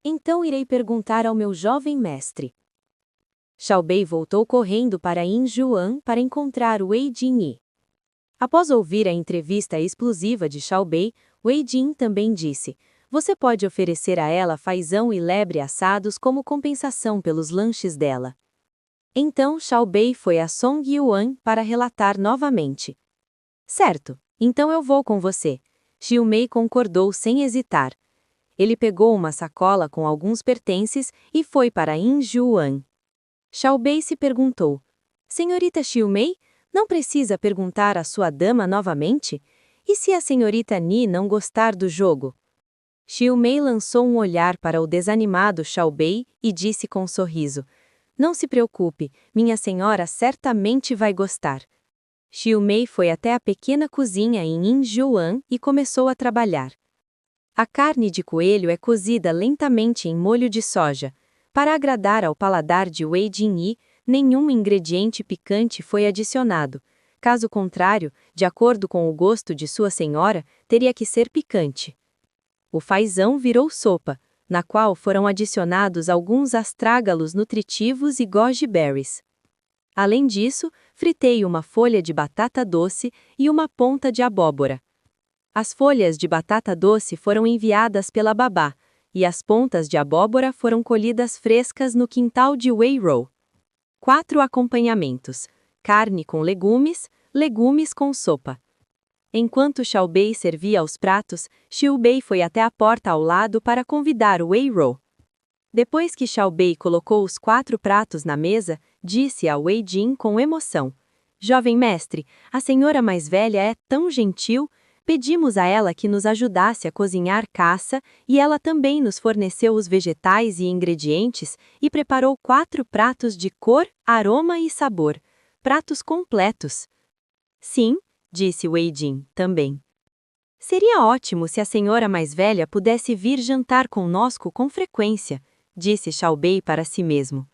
Então irei perguntar ao meu jovem mestre. Xiaobei voltou correndo para Yinjuan para encontrar Wei Jingyi. Após ouvir a entrevista explosiva de Xiaobei, Wei Jin também disse: Você pode oferecer a ela fazão e lebre assados como compensação pelos lanches dela. Então Xiaobei foi a Song Yuan para relatar novamente. Certo, então eu vou com você. Xiu Mei concordou sem hesitar. Ele pegou uma sacola com alguns pertences e foi para Yinjuan. Xiaobei se perguntou: Senhorita Xiu Mei, não precisa perguntar à sua dama novamente? E se a senhorita Ni não gostar do jogo? Xiu Mei lançou um olhar para o desanimado Xiaobei e disse com um sorriso: Não se preocupe, minha senhora certamente vai gostar. Xiu Mei foi até a pequena cozinha em Yinjuan e começou a trabalhar. A carne de coelho é cozida lentamente em molho de soja. Para agradar ao paladar de Wei Jingyi, nenhum ingrediente picante foi adicionado. Caso contrário, de acordo com o gosto de sua senhora, teria que ser picante. O fazão virou sopa, na qual foram adicionados alguns astrágalos nutritivos e goji berries. Além disso, fritei uma folha de batata doce e uma ponta de abóbora. As folhas de batata doce foram enviadas pela babá, e as pontas de abóbora foram colhidas frescas no quintal de Wei Rou. 4 acompanhamentos: carne com legumes, legumes com sopa. Enquanto Xiaobei servia os pratos, Xiu Bei foi até a porta ao lado para convidar Wei Rou. Depois que Xiaobei colocou os 4 pratos na mesa, disse a Wei Jin com emoção: Jovem mestre, a senhora mais velha é tão gentil. Pedimos a ela que nos ajudasse a cozinhar caça e ela também nos forneceu os vegetais e ingredientes e preparou 4 pratos de cor, aroma e sabor. Pratos completos. Sim, disse Wei Jin, também. Seria ótimo se a senhora mais velha pudesse vir jantar conosco com frequência, disse Xiaobei para si mesmo.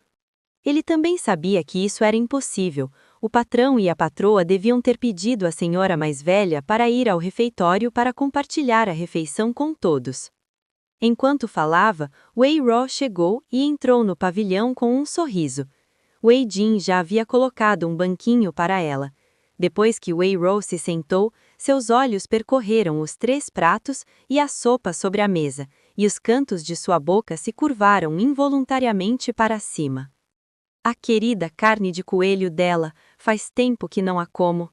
Ele também sabia que isso era impossível. O patrão e a patroa deviam ter pedido à senhora mais velha para ir ao refeitório para compartilhar a refeição com todos. Enquanto falava, Wei Rou chegou e entrou no pavilhão com um sorriso. Wei Jin já havia colocado um banquinho para ela. Depois que Wei Rou se sentou, seus olhos percorreram os 3 pratos e a sopa sobre a mesa, e os cantos de sua boca se curvaram involuntariamente para cima. A querida carne de coelho dela, faz tempo que não a como.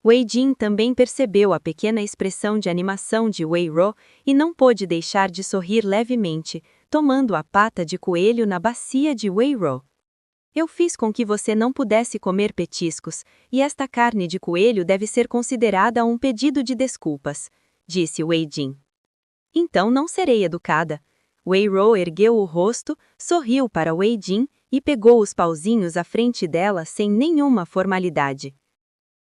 Wei Jin também percebeu a pequena expressão de animação de Wei Rou e não pôde deixar de sorrir levemente, tomando a pata de coelho na bacia de Wei Rou. Eu fiz com que você não pudesse comer petiscos, e esta carne de coelho deve ser considerada um pedido de desculpas, disse Wei Jin. Então não serei educada. Wei Rou ergueu o rosto, sorriu para Wei Jin e pegou os pauzinhos à frente dela sem nenhuma formalidade.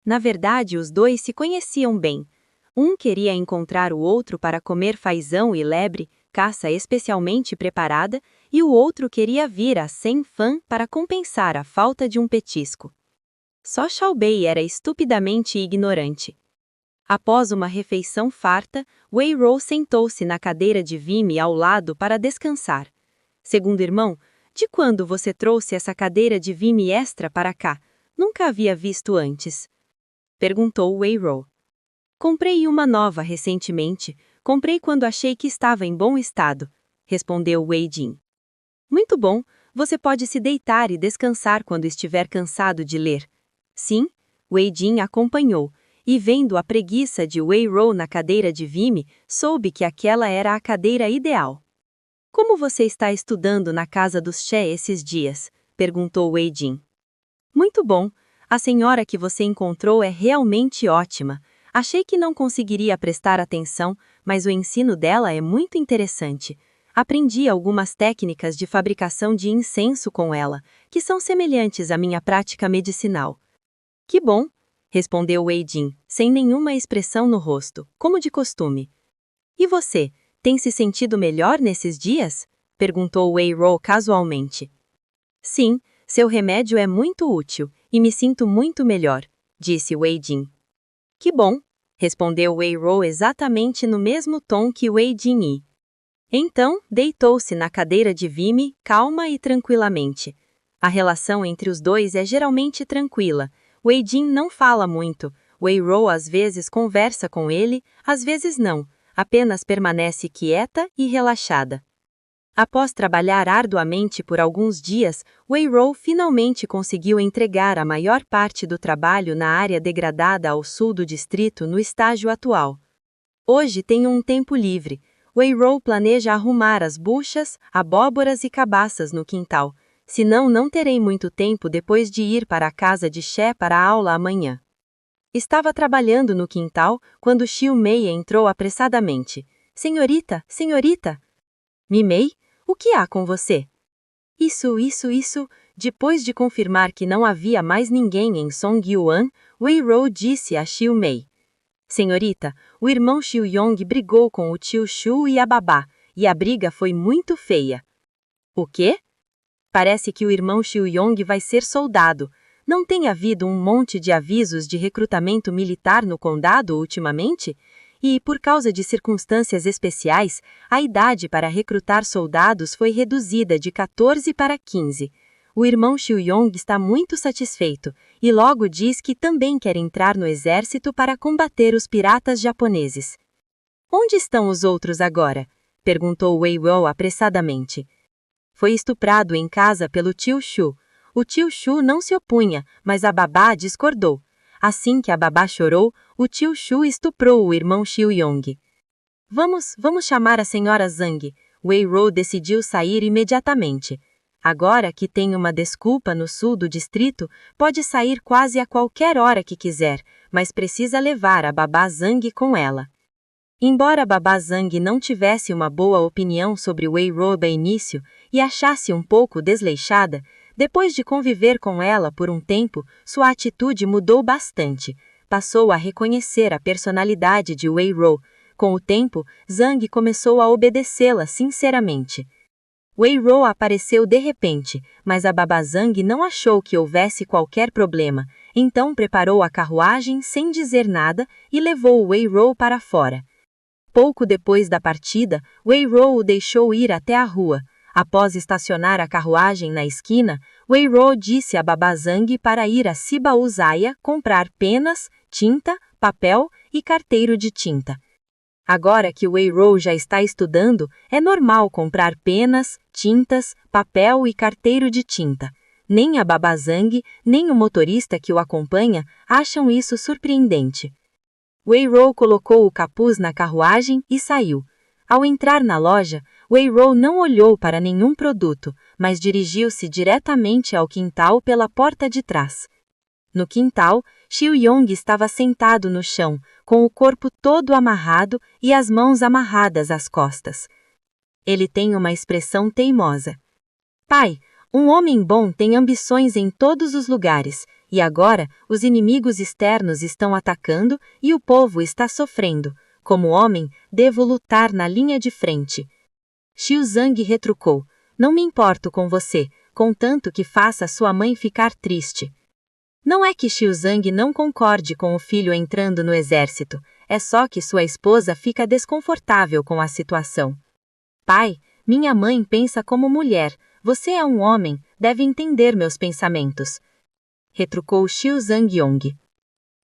Na verdade, os dois se conheciam bem. Um queria encontrar o outro para comer fazão e lebre, caça especialmente preparada, e o outro queria vir a Sen-Fan para compensar a falta de um petisco. Só Xiaobei era estupidamente ignorante. Após uma refeição farta, Wei Rou sentou-se na cadeira de Vime ao lado para descansar. Segundo irmão, de quando você trouxe essa cadeira de Vime extra para cá? Nunca havia visto antes. Perguntou Wei Rou. Comprei uma nova recentemente. Comprei quando achei que estava em bom estado, respondeu Wei Jin. Muito bom, você pode se deitar e descansar quando estiver cansado de ler. Sim, Wei Jin acompanhou, e vendo a preguiça de Wei Rou na cadeira de Vime, soube que aquela era a cadeira ideal. Como você está estudando na casa dos She esses dias? Perguntou Wei Jin. Muito bom, a senhora que você encontrou é realmente ótima. Achei que não conseguiria prestar atenção, mas o ensino dela é muito interessante. Aprendi algumas técnicas de fabricação de incenso com ela, que são semelhantes à minha prática medicinal. Que bom, respondeu Wei Jin, sem nenhuma expressão no rosto, como de costume. E você, tem se sentido melhor nesses dias? Perguntou Wei Rou casualmente. Sim, seu remédio é muito útil, e me sinto muito melhor, disse Wei Jin. Que bom, respondeu Wei Rou exatamente no mesmo tom que Wei Jin. Então, deitou-se na cadeira de Vimy, calma e tranquilamente. A relação entre os dois é geralmente tranquila. Wei Jin não fala muito. Wei Ro às vezes conversa com ele, às vezes não, apenas permanece quieta e relaxada. Após trabalhar arduamente por alguns dias, Wei Ro finalmente conseguiu entregar a maior parte do trabalho na área degradada ao sul do distrito no estágio atual. Hoje tenho um tempo livre. Wei Ro planeja arrumar as buchas, abóboras e cabaças no quintal, senão não terei muito tempo depois de ir para a casa de Xie para a aula amanhã. Estava trabalhando no quintal quando Xiu Mei entrou apressadamente. Senhorita, senhorita! Mimei, o que há com você? Isso. Depois de confirmar que não havia mais ninguém em Song Yuan, Wei Ro disse a Xiu Mei. Senhorita, o irmão Xiu Yong brigou com o tio Shu e a babá, e a briga foi muito feia. O quê? Parece que o irmão Xiu Yong vai ser soldado. Não tem havido um monte de avisos de recrutamento militar no condado ultimamente? E, por causa de circunstâncias especiais, a idade para recrutar soldados foi reduzida de 14 para 15. O irmão Xiu Yong está muito satisfeito, e logo diz que também quer entrar no exército para combater os piratas japoneses. Onde estão os outros agora? Perguntou Wei Ro apressadamente. Foi estuprado em casa pelo tio Shu. O tio Shu não se opunha, mas a babá discordou. Assim que a babá chorou, o tio Shu estuprou o irmão Xiu Yong. Vamos chamar a senhora Zhang. Wei Ro decidiu sair imediatamente. Agora que tem uma desculpa no sul do distrito, pode sair quase a qualquer hora que quiser, mas precisa levar a babá Zhang com ela. Embora babá Zhang não tivesse uma boa opinião sobre Wei Ro no início e achasse um pouco desleixada, depois de conviver com ela por um tempo, sua atitude mudou bastante. Passou a reconhecer a personalidade de Wei Ro. Com o tempo, Zhang começou a obedecê-la sinceramente. Wei Ro apareceu de repente, mas a babá Zhang não achou que houvesse qualquer problema, então preparou a carruagem sem dizer nada e levou Wei Ro para fora. Pouco depois da partida, Wei Ro o deixou ir até a rua. Após estacionar a carruagem na esquina, Wei Ro disse a babá Zhang para ir a Sibaú Zaya comprar penas, tinta, papel e carteiro de tinta. Agora que Wei Ro já está estudando, é normal comprar penas, tintas, papel e carteiro de tinta. Nem a babá Zhang, nem o motorista que o acompanha acham isso surpreendente. Wei Ro colocou o capuz na carruagem e saiu. Ao entrar na loja, Wei Ro não olhou para nenhum produto, mas dirigiu-se diretamente ao quintal pela porta de trás. No quintal, Xiu Yong estava sentado no chão, com o corpo todo amarrado e as mãos amarradas às costas. Ele tem uma expressão teimosa. Pai, um homem bom tem ambições em todos os lugares, e agora os inimigos externos estão atacando e o povo está sofrendo. Como homem, devo lutar na linha de frente. Xiu Zhang retrucou. Não me importo com você, contanto que faça sua mãe ficar triste. Não é que Xiu Zhang não concorde com o filho entrando no exército, é só que sua esposa fica desconfortável com a situação. Pai, minha mãe pensa como mulher, você é um homem, deve entender meus pensamentos. Retrucou Xiu Zhangyong.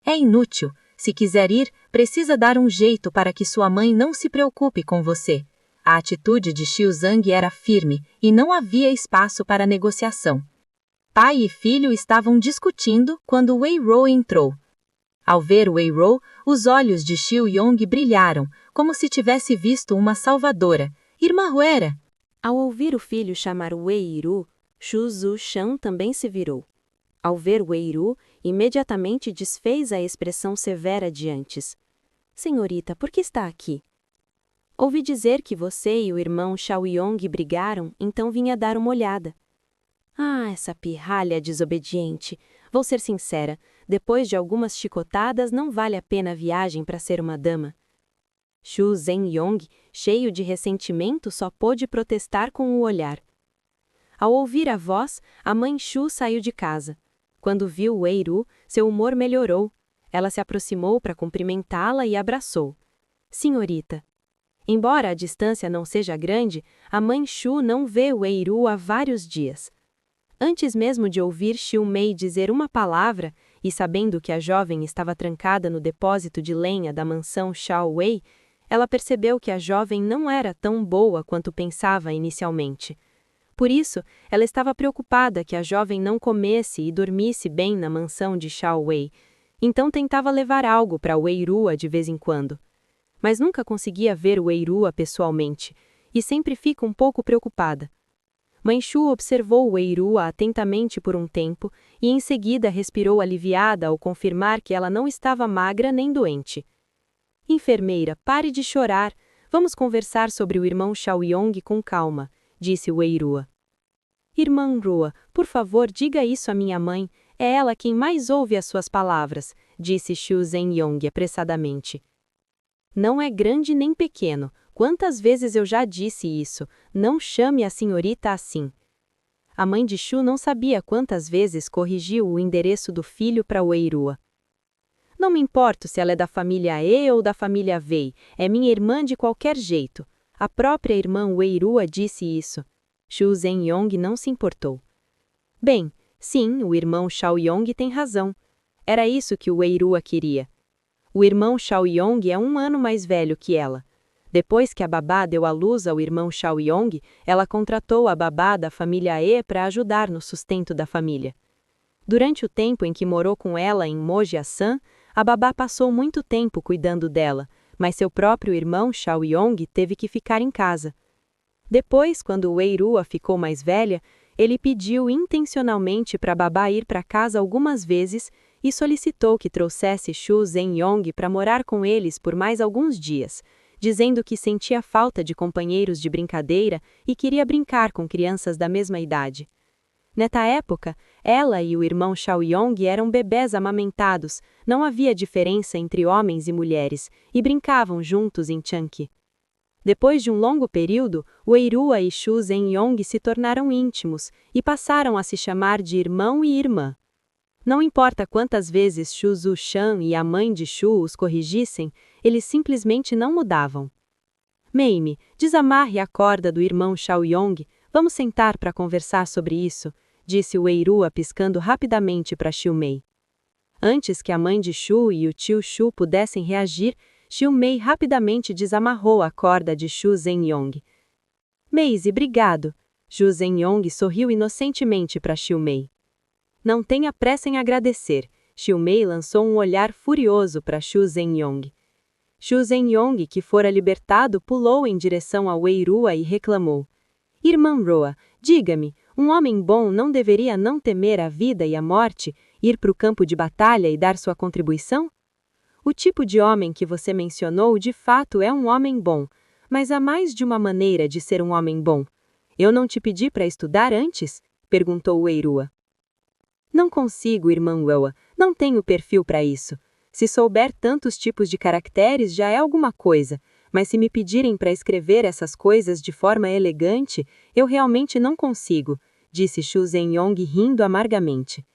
É inútil, se quiser ir, precisa dar um jeito para que sua mãe não se preocupe com você. A atitude de Xiu Zhang era firme, e não havia espaço para negociação. Pai e filho estavam discutindo quando Wei Ro entrou. Ao ver Wei Ro, os olhos de Xiu Yong brilharam, como se tivesse visto uma salvadora. Irmã Huera! Ao ouvir o filho chamar Wei Ru, Xu Zushan também se virou. Ao ver Wei Ru, imediatamente desfez a expressão severa de antes. Senhorita, por que está aqui? Ouvi dizer que você e o irmão Xiao Yong brigaram, então vinha dar uma olhada. Ah, essa pirralha desobediente. Vou ser sincera, depois de algumas chicotadas não vale a pena a viagem para ser uma dama. Xu Zhengyong, cheio de ressentimento, só pôde protestar com o olhar. Ao ouvir a voz, a mãe Xu saiu de casa. Quando viu Wei Ru, seu humor melhorou. Ela se aproximou para cumprimentá-la e abraçou. Senhorita. Embora a distância não seja grande, a mãe Shu não vê Wei-ru há vários dias. Antes mesmo de ouvir Xiu-mei dizer uma palavra, e sabendo que a jovem estava trancada no depósito de lenha da mansão Xiao-wei, ela percebeu que a jovem não era tão boa quanto pensava inicialmente. Por isso, ela estava preocupada que a jovem não comesse e dormisse bem na mansão de Xiao-wei, então tentava levar algo para Wei-rua de vez em quando. Mas nunca conseguia ver Wei-rua pessoalmente, e sempre fica um pouco preocupada. Mãe Shu observou Wei-rua atentamente por um tempo e em seguida respirou aliviada ao confirmar que ela não estava magra nem doente. Enfermeira, pare de chorar. Vamos conversar sobre o irmão Xiaoyong com calma, disse Wei-rua. Irmã Rua, por favor, diga isso à minha mãe. É ela quem mais ouve as suas palavras, disse Xu Zhenyong apressadamente. Não é grande nem pequeno. Quantas vezes eu já disse isso? Não chame a senhorita assim. A mãe de Shu não sabia quantas vezes corrigiu o endereço do filho para Wei-rua. Não me importo se ela é da família E ou da família Wei, é minha irmã de qualquer jeito. A própria irmã Wei-rua disse isso. Xu Zhenyong não se importou. Bem, sim, o irmão Xiaoyong tem razão. Era isso que o Wei-rua queria. O irmão Xiaoyong é 1 ano mais velho que ela. Depois que a babá deu à luz ao irmão Xiaoyong, ela contratou a babá da família E para ajudar no sustento da família. Durante o tempo em que morou com ela em Mojiasan, a babá passou muito tempo cuidando dela, mas seu próprio irmão Xiaoyong teve que ficar em casa. Depois, quando Wei-rua ficou mais velha, ele pediu intencionalmente para a babá ir para casa algumas vezes e solicitou que trouxesse Xu Zhenyong para morar com eles por mais alguns dias, dizendo que sentia falta de companheiros de brincadeira e queria brincar com crianças da mesma idade. Nessa época, ela e o irmão Xiaoyong eram bebés amamentados, não havia diferença entre homens e mulheres, e brincavam juntos em Chanqi. Depois de um longo período, Wei-rua e Xu Zhenyong se tornaram íntimos e passaram a se chamar de irmão e irmã. Não importa quantas vezes Xu Zushan e a mãe de Xu os corrigissem, eles simplesmente não mudavam. Meime, desamarre a corda do irmão Xiaoyong, vamos sentar para conversar sobre isso, disse Wei-rua piscando rapidamente para Xiu-mei. Antes que a mãe de Xu e o tio Xu pudessem reagir, Xiu-mei rapidamente desamarrou a corda de Xu Zhenyong. Meise, obrigado. Xu Zhenyong sorriu inocentemente para Xiu-mei. Não tenha pressa em agradecer. Xiu-mei lançou um olhar furioso para Xu Zhenyong. Xu Zhenyong, que fora libertado, pulou em direção a Wei-rua e reclamou. Irmã Rua, diga-me, um homem bom não deveria não temer a vida e a morte, ir para o campo de batalha e dar sua contribuição? O tipo de homem que você mencionou de fato é um homem bom, mas há mais de uma maneira de ser um homem bom. Eu não te pedi para estudar antes? Perguntou Wei-rua. Não consigo, irmã Rua, não tenho perfil para isso. Se souber tantos tipos de caracteres já é alguma coisa, mas se me pedirem para escrever essas coisas de forma elegante, eu realmente não consigo, disse Xu Zhenyong rindo amargamente.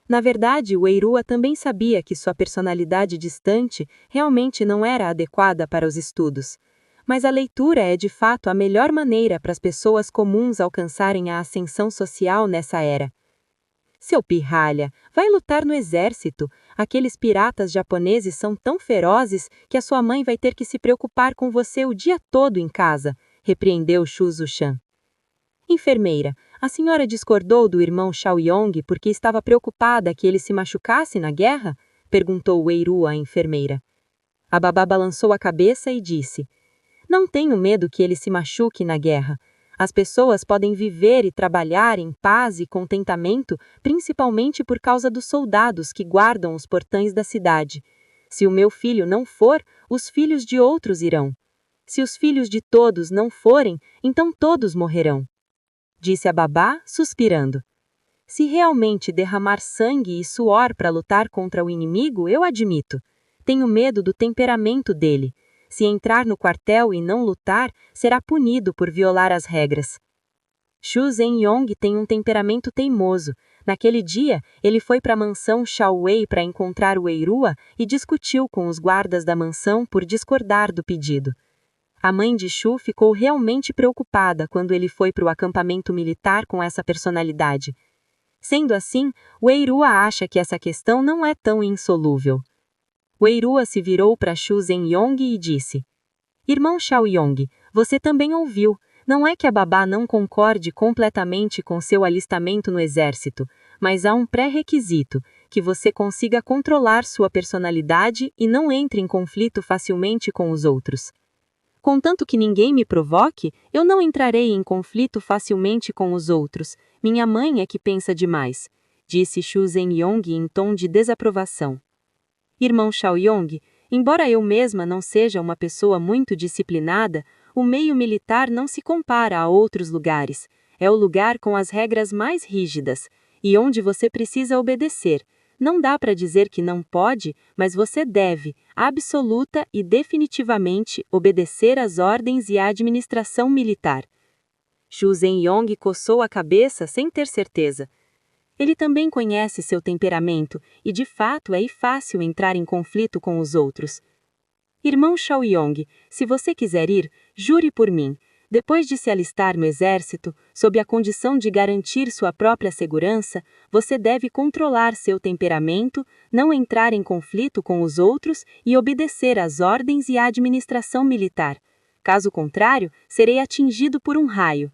Na verdade, Wei-rua também sabia que sua personalidade distante realmente não era adequada para os estudos. Mas a leitura é de fato a melhor maneira para as pessoas comuns alcançarem a ascensão social nessa era. Seu pirralha, vai lutar no exército. Aqueles piratas japoneses são tão ferozes que a sua mãe vai ter que se preocupar com você o dia todo em casa, repreendeu Xu Zushan. Enfermeira, a senhora discordou do irmão Xiaoyong porque estava preocupada que ele se machucasse na guerra? Perguntou Wei-rua à enfermeira. A babá balançou a cabeça e disse, não tenho medo que ele se machuque na guerra. As pessoas podem viver e trabalhar em paz e contentamento, principalmente por causa dos soldados que guardam os portões da cidade. Se o meu filho não for, os filhos de outros irão. Se os filhos de todos não forem, então todos morrerão. Disse a babá, suspirando. Se realmente derramar sangue e suor para lutar contra o inimigo, eu admito. Tenho medo do temperamento dele. Se entrar no quartel e não lutar, será punido por violar as regras. Xu Zhenyong tem um temperamento teimoso. Naquele dia, ele foi para a mansão Xiao-wei para encontrar Wei-rua e discutiu com os guardas da mansão por discordar do pedido. A mãe de Shu ficou realmente preocupada quando ele foi para o acampamento militar com essa personalidade. Sendo assim, Wei Rua acha que essa questão não é tão insolúvel. Wei Rua se virou para Shu Zhenyong e disse: Irmão Xiaoyong, você também ouviu. Não é que a babá não concorde completamente com seu alistamento no exército, mas há um pré-requisito, que você consiga controlar sua personalidade e não entre em conflito facilmente com os outros. Contanto que ninguém me provoque, eu não entrarei em conflito facilmente com os outros. Minha mãe é que pensa demais, disse Shu Zhenyong em tom de desaprovação. Irmão Xiaoyong, embora eu mesma não seja uma pessoa muito disciplinada, o meio militar não se compara a outros lugares. É o lugar com as regras mais rígidas, e onde você precisa obedecer. Não dá para dizer que não pode, mas você deve, absoluta e definitivamente, obedecer às ordens e à administração militar. Shu Zhenyong coçou a cabeça sem ter certeza. Ele também conhece seu temperamento, e de fato é fácil entrar em conflito com os outros. Irmão Xiaoyong, se você quiser ir, jure por mim. Depois de se alistar no exército, sob a condição de garantir sua própria segurança, você deve controlar seu temperamento, não entrar em conflito com os outros e obedecer às ordens e à administração militar. Caso contrário, serei atingido por um raio.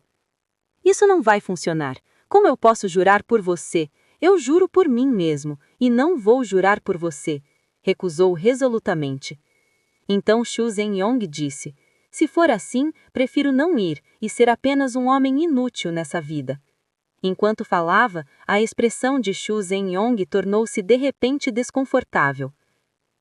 Isso não vai funcionar. Como eu posso jurar por você? Eu juro por mim mesmo, e não vou jurar por você, recusou resolutamente. Então Shu Zhenyong disse: se for assim, prefiro não ir e ser apenas um homem inútil nessa vida. Enquanto falava, a expressão de Shu Zhenyong tornou-se de repente desconfortável.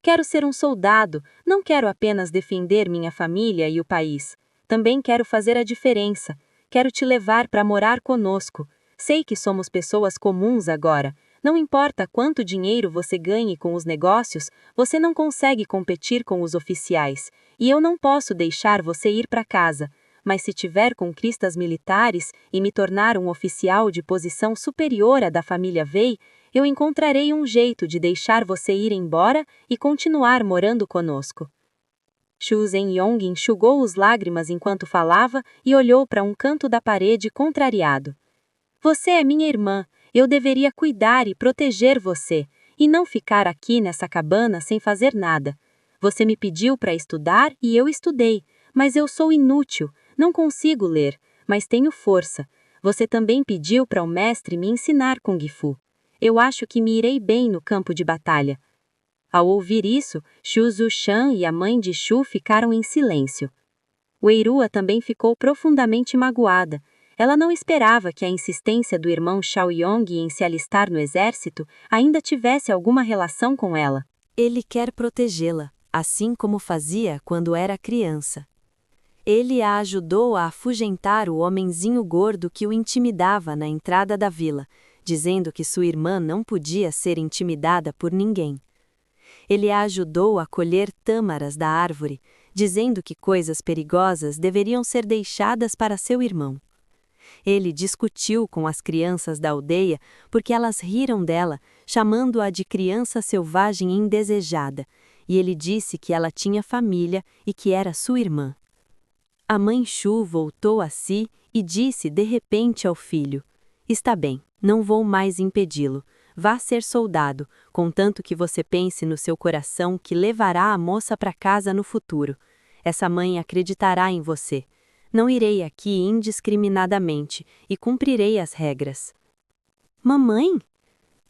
Quero ser um soldado, não quero apenas defender minha família e o país. Também quero fazer a diferença. Quero te levar para morar conosco. Sei que somos pessoas comuns agora. Não importa quanto dinheiro você ganhe com os negócios, você não consegue competir com os oficiais, e eu não posso deixar você ir para casa, mas se tiver conquistas militares e me tornar um oficial de posição superior à da família Wei, eu encontrarei um jeito de deixar você ir embora e continuar morando conosco. Shu Zhenyong enxugou as lágrimas enquanto falava e olhou para um canto da parede contrariado. Você é minha irmã. Eu deveria cuidar e proteger você, e não ficar aqui nessa cabana sem fazer nada. Você me pediu para estudar e eu estudei, mas eu sou inútil, não consigo ler, mas tenho força. Você também pediu para o mestre me ensinar Kung Fu. Eu acho que me irei bem no campo de batalha. Ao ouvir isso, Shu Zushan e a mãe de Shu ficaram em silêncio. Wei Rua também ficou profundamente magoada. Ela não esperava que a insistência do irmão Xiaoyong em se alistar no exército ainda tivesse alguma relação com ela. Ele quer protegê-la, assim como fazia quando era criança. Ele a ajudou a afugentar o homenzinho gordo que o intimidava na entrada da vila, dizendo que sua irmã não podia ser intimidada por ninguém. Ele a ajudou a colher tâmaras da árvore, dizendo que coisas perigosas deveriam ser deixadas para seu irmão. Ele discutiu com as crianças da aldeia porque elas riram dela, chamando-a de criança selvagem indesejada, e ele disse que ela tinha família e que era sua irmã. A mãe Shu voltou a si e disse de repente ao filho: está bem, não vou mais impedi-lo. Vá ser soldado, contanto que você pense no seu coração que levará a moça para casa no futuro. Essa mãe acreditará em você. Não irei aqui indiscriminadamente e cumprirei as regras. Mamãe?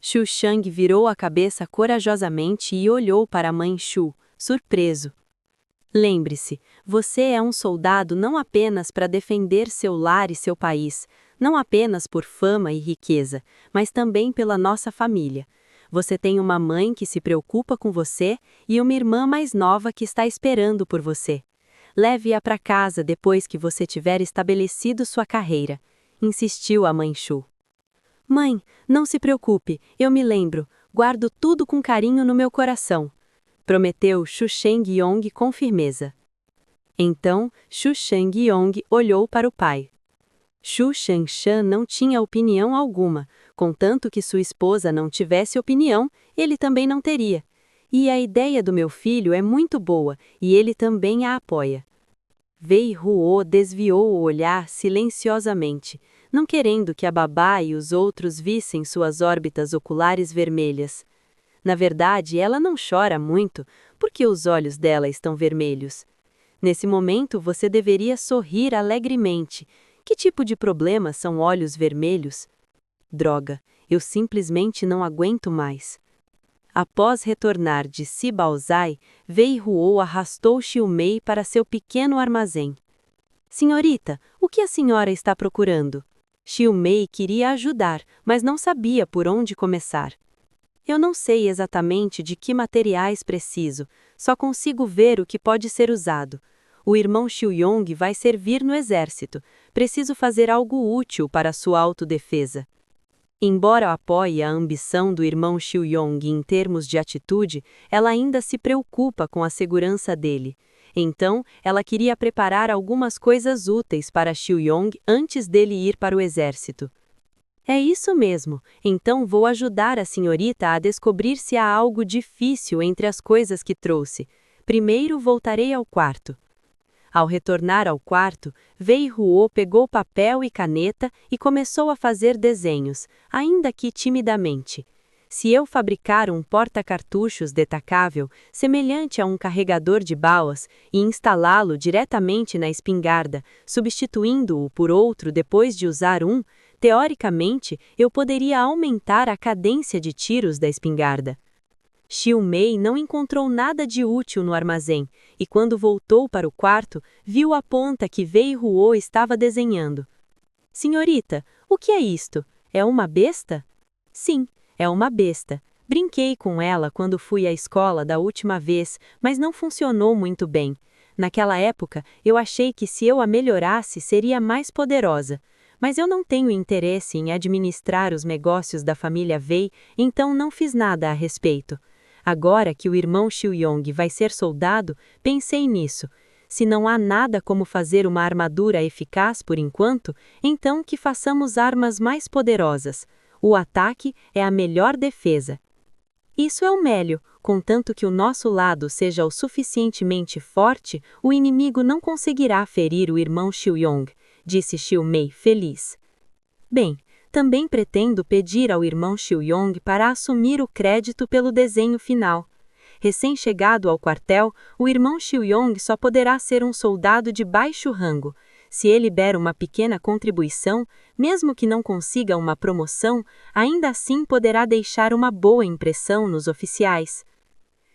Shu Shang virou a cabeça corajosamente e olhou para a mãe Shu, surpreso. Lembre-se, você é um soldado não apenas para defender seu lar e seu país, não apenas por fama e riqueza, mas também pela nossa família. Você tem uma mãe que se preocupa com você e uma irmã mais nova que está esperando por você. Leve-a para casa depois que você tiver estabelecido sua carreira, insistiu a mãe Shu. Mãe, não se preocupe, eu me lembro, guardo tudo com carinho no meu coração, prometeu Shu Shengyong com firmeza. Então, Shu Shengyong olhou para o pai. Shu Shangshan não tinha opinião alguma, contanto que sua esposa não tivesse opinião, ele também não teria. E a ideia do meu filho é muito boa, e ele também a apoia. Wei Ruo desviou o olhar silenciosamente, não querendo que a babá e os outros vissem suas órbitas oculares vermelhas. Na verdade, ela não chora muito, porque os olhos dela estão vermelhos. Nesse momento, você deveria sorrir alegremente. Que tipo de problema são olhos vermelhos? Droga, eu simplesmente não aguento mais. Após retornar de Sibaozai, Wei Ruo arrastou Xiumei para seu pequeno armazém. Senhorita, o que a senhora está procurando? Xiumei queria ajudar, mas não sabia por onde começar. Eu não sei exatamente de que materiais preciso, só consigo ver o que pode ser usado. O irmão Xiuyong vai servir no exército. Preciso fazer algo útil para sua autodefesa. Embora apoie a ambição do irmão Xiuyong em termos de atitude, ela ainda se preocupa com a segurança dele. Então, ela queria preparar algumas coisas úteis para Xiuyong antes dele ir para o exército. É isso mesmo, então vou ajudar a senhorita a descobrir se há algo difícil entre as coisas que trouxe. Primeiro voltarei ao quarto. Ao retornar ao quarto, Wei Ruo pegou papel e caneta e começou a fazer desenhos, ainda que timidamente. Se eu fabricar um porta-cartuchos detacável, semelhante a um carregador de balas, e instalá-lo diretamente na espingarda, substituindo-o por outro depois de usar um, teoricamente, eu poderia aumentar a cadência de tiros da espingarda. Xiumei não encontrou nada de útil no armazém, e quando voltou para o quarto, viu a ponta que Wei Ruo estava desenhando. Senhorita, o que é isto? É uma besta? Sim, é uma besta. Brinquei com ela quando fui à escola da última vez, mas não funcionou muito bem. Naquela época, eu achei que se eu a melhorasse seria mais poderosa. Mas eu não tenho interesse em administrar os negócios da família Wei, então não fiz nada a respeito. Agora que o irmão Xiuyong vai ser soldado, pensei nisso. Se não há nada como fazer uma armadura eficaz por enquanto, então que façamos armas mais poderosas. O ataque é a melhor defesa. Isso é o melhor, contanto que o nosso lado seja o suficientemente forte, o inimigo não conseguirá ferir o irmão Xiuyong, disse Xiumei feliz. Bem, também pretendo pedir ao irmão Xiuyong para assumir o crédito pelo desenho final. Recém-chegado ao quartel, o irmão Xiuyong só poderá ser um soldado de baixo rango. Se ele der uma pequena contribuição, mesmo que não consiga uma promoção, ainda assim poderá deixar uma boa impressão nos oficiais.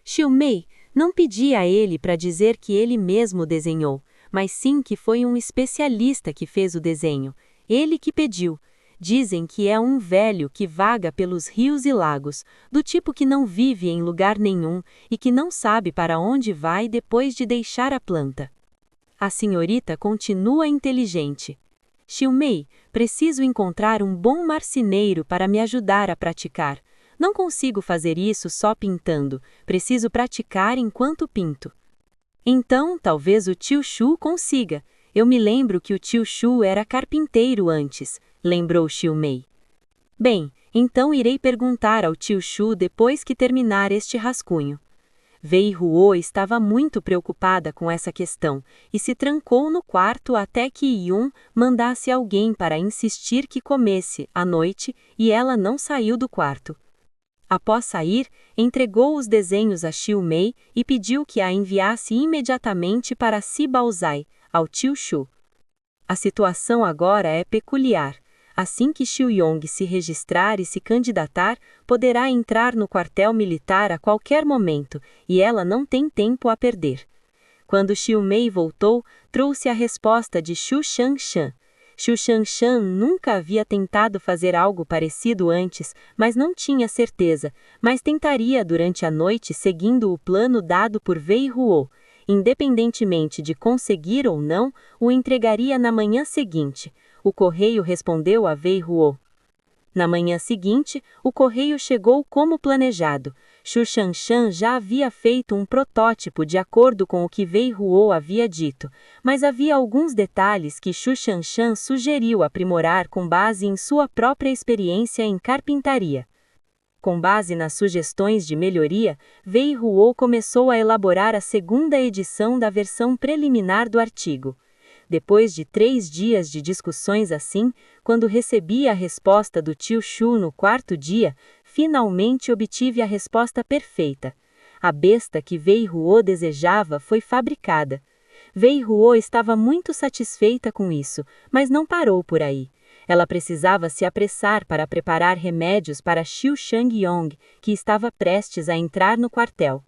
Xiumei não pedi a ele para dizer que ele mesmo desenhou, mas sim que foi um especialista que fez o desenho. Ele que pediu. Dizem que é um velho que vaga pelos rios e lagos, do tipo que não vive em lugar nenhum e que não sabe para onde vai depois de deixar a planta. A senhorita continua inteligente. Xiumei, preciso encontrar um bom marceneiro para me ajudar a praticar. Não consigo fazer isso só pintando, preciso praticar enquanto pinto. Então, talvez o tio Shu consiga. Eu me lembro que o tio Shu era carpinteiro antes, lembrou Xiumei. Bem, então irei perguntar ao tio Shu depois que terminar este rascunho. Wei Ruo estava muito preocupada com essa questão e se trancou no quarto até que Yun mandasse alguém para insistir que comesse, à noite, e ela não saiu do quarto. Após sair, entregou os desenhos a Xiumei e pediu que a enviasse imediatamente para Sibaozai, ao tio Shu. A situação agora é peculiar. Assim que Xiuyong se registrar e se candidatar, poderá entrar no quartel militar a qualquer momento, e ela não tem tempo a perder. Quando Xiumei voltou, trouxe a resposta de Xu Shangshan. Xu Shangshan nunca havia tentado fazer algo parecido antes, mas não tinha certeza, mas tentaria durante a noite seguindo o plano dado por Wei Ruo. Independentemente de conseguir ou não, o entregaria na manhã seguinte. O correio respondeu a Wei Ruo. Na manhã seguinte, o correio chegou como planejado. Xu Shangshan já havia feito um protótipo de acordo com o que Wei Ruo havia dito, mas havia alguns detalhes que Xu Shangshan sugeriu aprimorar com base em sua própria experiência em carpintaria. Com base nas sugestões de melhoria, Wei Ruo começou a elaborar a segunda edição da versão preliminar do artigo. Depois de 3 dias de discussões assim, quando recebi a resposta do tio Shu no 4º dia, finalmente obtive a resposta perfeita. A besta que Wei Ruo desejava foi fabricada. Wei Ruo estava muito satisfeita com isso, mas não parou por aí. Ela precisava se apressar para preparar remédios para Xiu Shangyong, que estava prestes a entrar no quartel.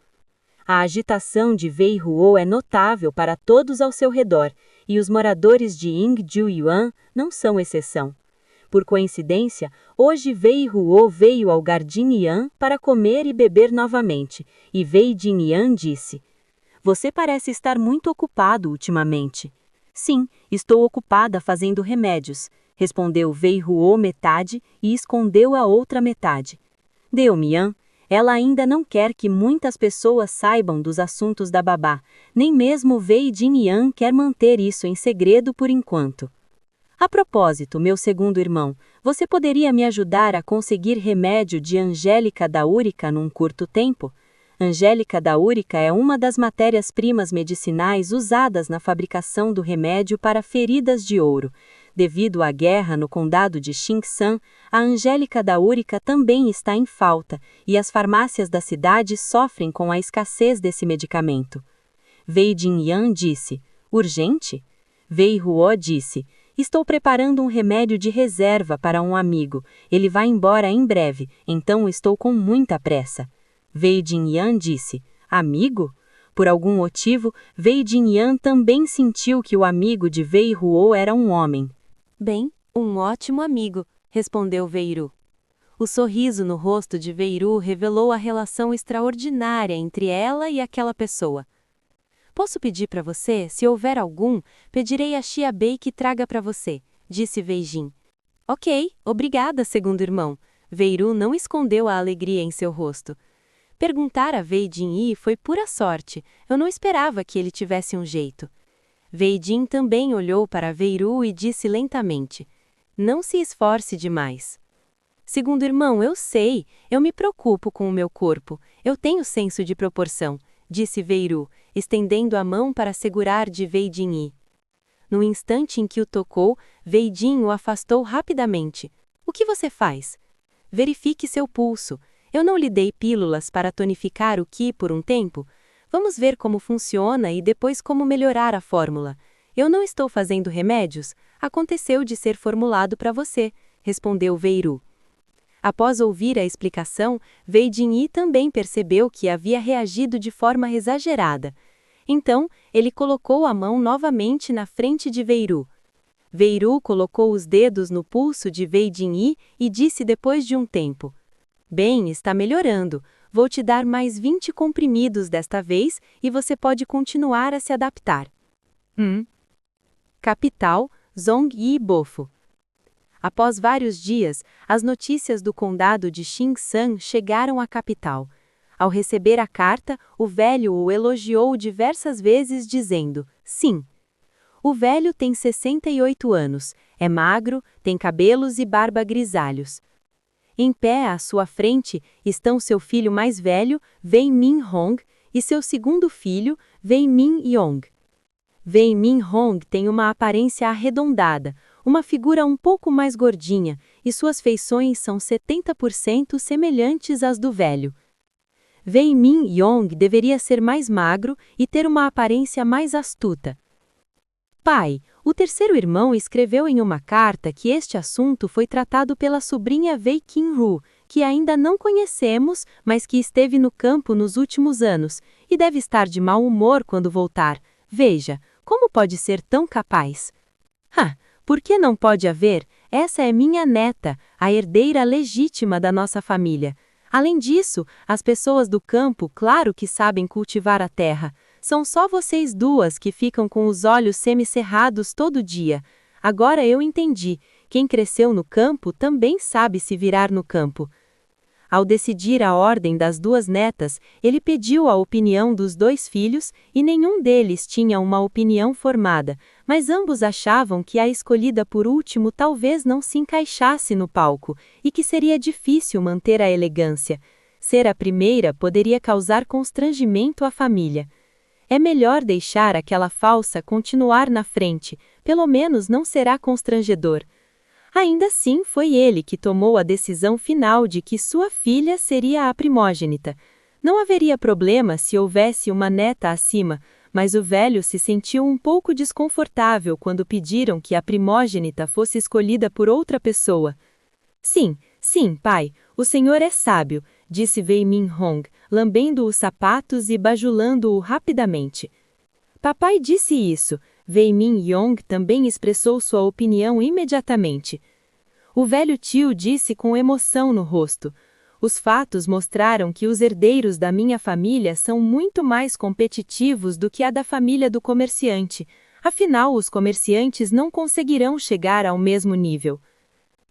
A agitação de Wei Ruo é notável para todos ao seu redor, e os moradores de Yingjiuyuan não são exceção. Por coincidência, hoje Wei Ruo veio ao Gardinian para comer e beber novamente, e Wei Jingyan disse: "Você parece estar muito ocupado ultimamente." "Sim, estou ocupada fazendo remédios", respondeu Wei Ruo metade e escondeu a outra metade. Deu-Mian, ela ainda não quer que muitas pessoas saibam dos assuntos da babá, nem mesmo Wei Jingyan quer manter isso em segredo por enquanto. A propósito, meu segundo irmão, você poderia me ajudar a conseguir remédio de Angélica daúrica num curto tempo? Angélica daúrica é uma das matérias-primas medicinais usadas na fabricação do remédio para feridas de ouro. Devido à guerra no condado de Xingsan, a Angélica daúrica também está em falta, e as farmácias da cidade sofrem com a escassez desse medicamento. Wei Jingyan disse: "Urgente?" Wei Ruo disse: "Estou preparando um remédio de reserva para um amigo. Ele vai embora em breve, então estou com muita pressa." Wei Jingyan disse: "Amigo?" Por algum motivo, Wei Jingyan também sentiu que o amigo de Wei Ruo era um homem. "Bem, um ótimo amigo", respondeu Weiru. O sorriso no rosto de Weiru revelou a relação extraordinária entre ela e aquela pessoa. "Posso pedir para você, se houver algum, pedirei a Xia Bei que traga para você", disse Wei Jin. "Ok, obrigada, segundo irmão." Weiru não escondeu a alegria em seu rosto. Perguntar a Wei Jin foi pura sorte, eu não esperava que ele tivesse um jeito. Wei Jin também olhou para Weiru e disse lentamente: "Não se esforce demais." "Segundo irmão, eu sei, eu me preocupo com o meu corpo, eu tenho senso de proporção", disse Weiru, estendendo a mão para segurar de Wei Jin. No instante em que o tocou, Wei Jin o afastou rapidamente. "O que você faz?" "Verifique seu pulso. Eu não lhe dei pílulas para tonificar o Qi por um tempo? Vamos ver como funciona e depois como melhorar a fórmula. Eu não estou fazendo remédios, aconteceu de ser formulado para você", respondeu Weiru. Após ouvir a explicação, Wei Jin também percebeu que havia reagido de forma exagerada. Então, ele colocou a mão novamente na frente de Weiru. Weiru colocou os dedos no pulso de Wei Jin e disse depois de um tempo: "Bem, está melhorando. Vou te dar mais 20 comprimidos desta vez e você pode continuar a se adaptar." Capital, Zhongyi Bofo. Após vários dias, as notícias do condado de Xingsan chegaram à capital. Ao receber a carta, o velho o elogiou diversas vezes dizendo: "Sim." O velho tem 68 anos, é magro, tem cabelos e barba grisalhos. Em pé à sua frente estão seu filho mais velho, Wei Min Hong, e seu segundo filho, Wei Min Yong. Wei Min Hong tem uma aparência arredondada, uma figura um pouco mais gordinha, e suas feições são 70% semelhantes às do velho. Wei Min Yong deveria ser mais magro e ter uma aparência mais astuta. "Pai, o terceiro irmão escreveu em uma carta que este assunto foi tratado pela sobrinha Wei Qinru, que ainda não conhecemos, mas que esteve no campo nos últimos anos, e deve estar de mau humor quando voltar. Veja, como pode ser tão capaz?" Por que não pode haver? Essa é minha neta, a herdeira legítima da nossa família. Além disso, as pessoas do campo, claro que sabem cultivar a terra. São só vocês duas que ficam com os olhos semicerrados todo dia. Agora eu entendi. Quem cresceu no campo também sabe se virar no campo. Ao decidir a ordem das duas netas, ele pediu a opinião dos dois filhos e nenhum deles tinha uma opinião formada, mas ambos achavam que a escolhida por último talvez não se encaixasse no palco e que seria difícil manter a elegância. Ser a primeira poderia causar constrangimento à família. É melhor deixar aquela falsa continuar na frente, pelo menos não será constrangedor. Ainda assim, foi ele que tomou a decisão final de que sua filha seria a primogênita. Não haveria problema se houvesse uma neta acima, mas o velho se sentiu um pouco desconfortável quando pediram que a primogênita fosse escolhida por outra pessoa. Sim, pai, o senhor é sábio, disse Wei Min Hong, lambendo os sapatos e bajulando-o rapidamente. Papai disse isso. Wei Min Yong também expressou sua opinião imediatamente. O velho tio disse com emoção no rosto: os fatos mostraram que os herdeiros da minha família são muito mais competitivos do que a da família do comerciante. Afinal, os comerciantes não conseguirão chegar ao mesmo nível.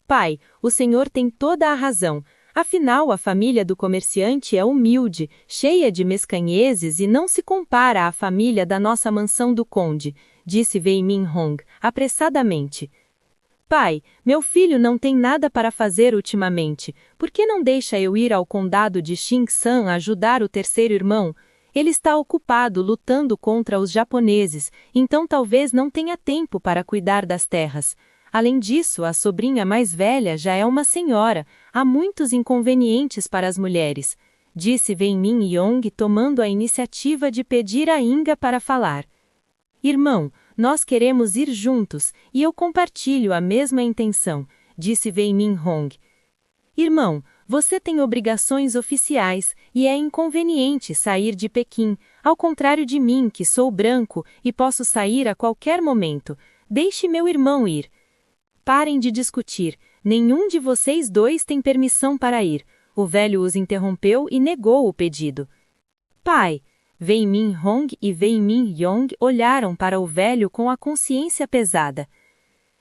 Pai, o senhor tem toda a razão. Afinal, a família do comerciante é humilde, cheia de mescanhezes e não se compara à família da nossa mansão do conde, disse Wei Min Hong, apressadamente. Pai, meu filho não tem nada para fazer ultimamente. Por que não deixa eu ir ao condado de Xingsan ajudar o terceiro irmão? Ele está ocupado lutando contra os japoneses, então talvez não tenha tempo para cuidar das terras. Além disso, a sobrinha mais velha já é uma senhora. Há muitos inconvenientes para as mulheres, disse Wei Min Yong tomando a iniciativa de pedir a Inga para falar. Irmão, nós queremos ir juntos, e eu compartilho a mesma intenção, disse Wei Min Hong. Irmão, você tem obrigações oficiais, e é inconveniente sair de Pequim, ao contrário de mim, que sou branco e posso sair a qualquer momento. Deixe meu irmão ir. Parem de discutir, nenhum de vocês dois tem permissão para ir. O velho os interrompeu e negou o pedido. Pai, Wei Min Hong e Wei Min Yong olharam para o velho com a consciência pesada.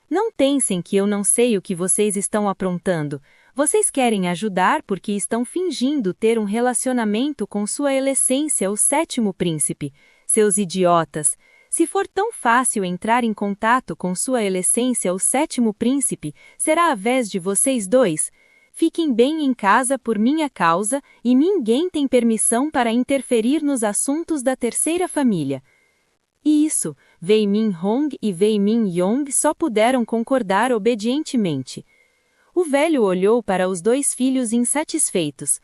Não pensem que eu não sei o que vocês estão aprontando. Vocês querem ajudar porque estão fingindo ter um relacionamento com sua excelência, o sétimo príncipe. Seus idiotas! Se for tão fácil entrar em contato com sua excelência, o sétimo príncipe, será a vez de vocês dois. Fiquem bem em casa por minha causa e ninguém tem permissão para interferir nos assuntos da terceira família. E isso, Wei Min Hong e Wei Min Yong só puderam concordar obedientemente. O velho olhou para os dois filhos insatisfeitos.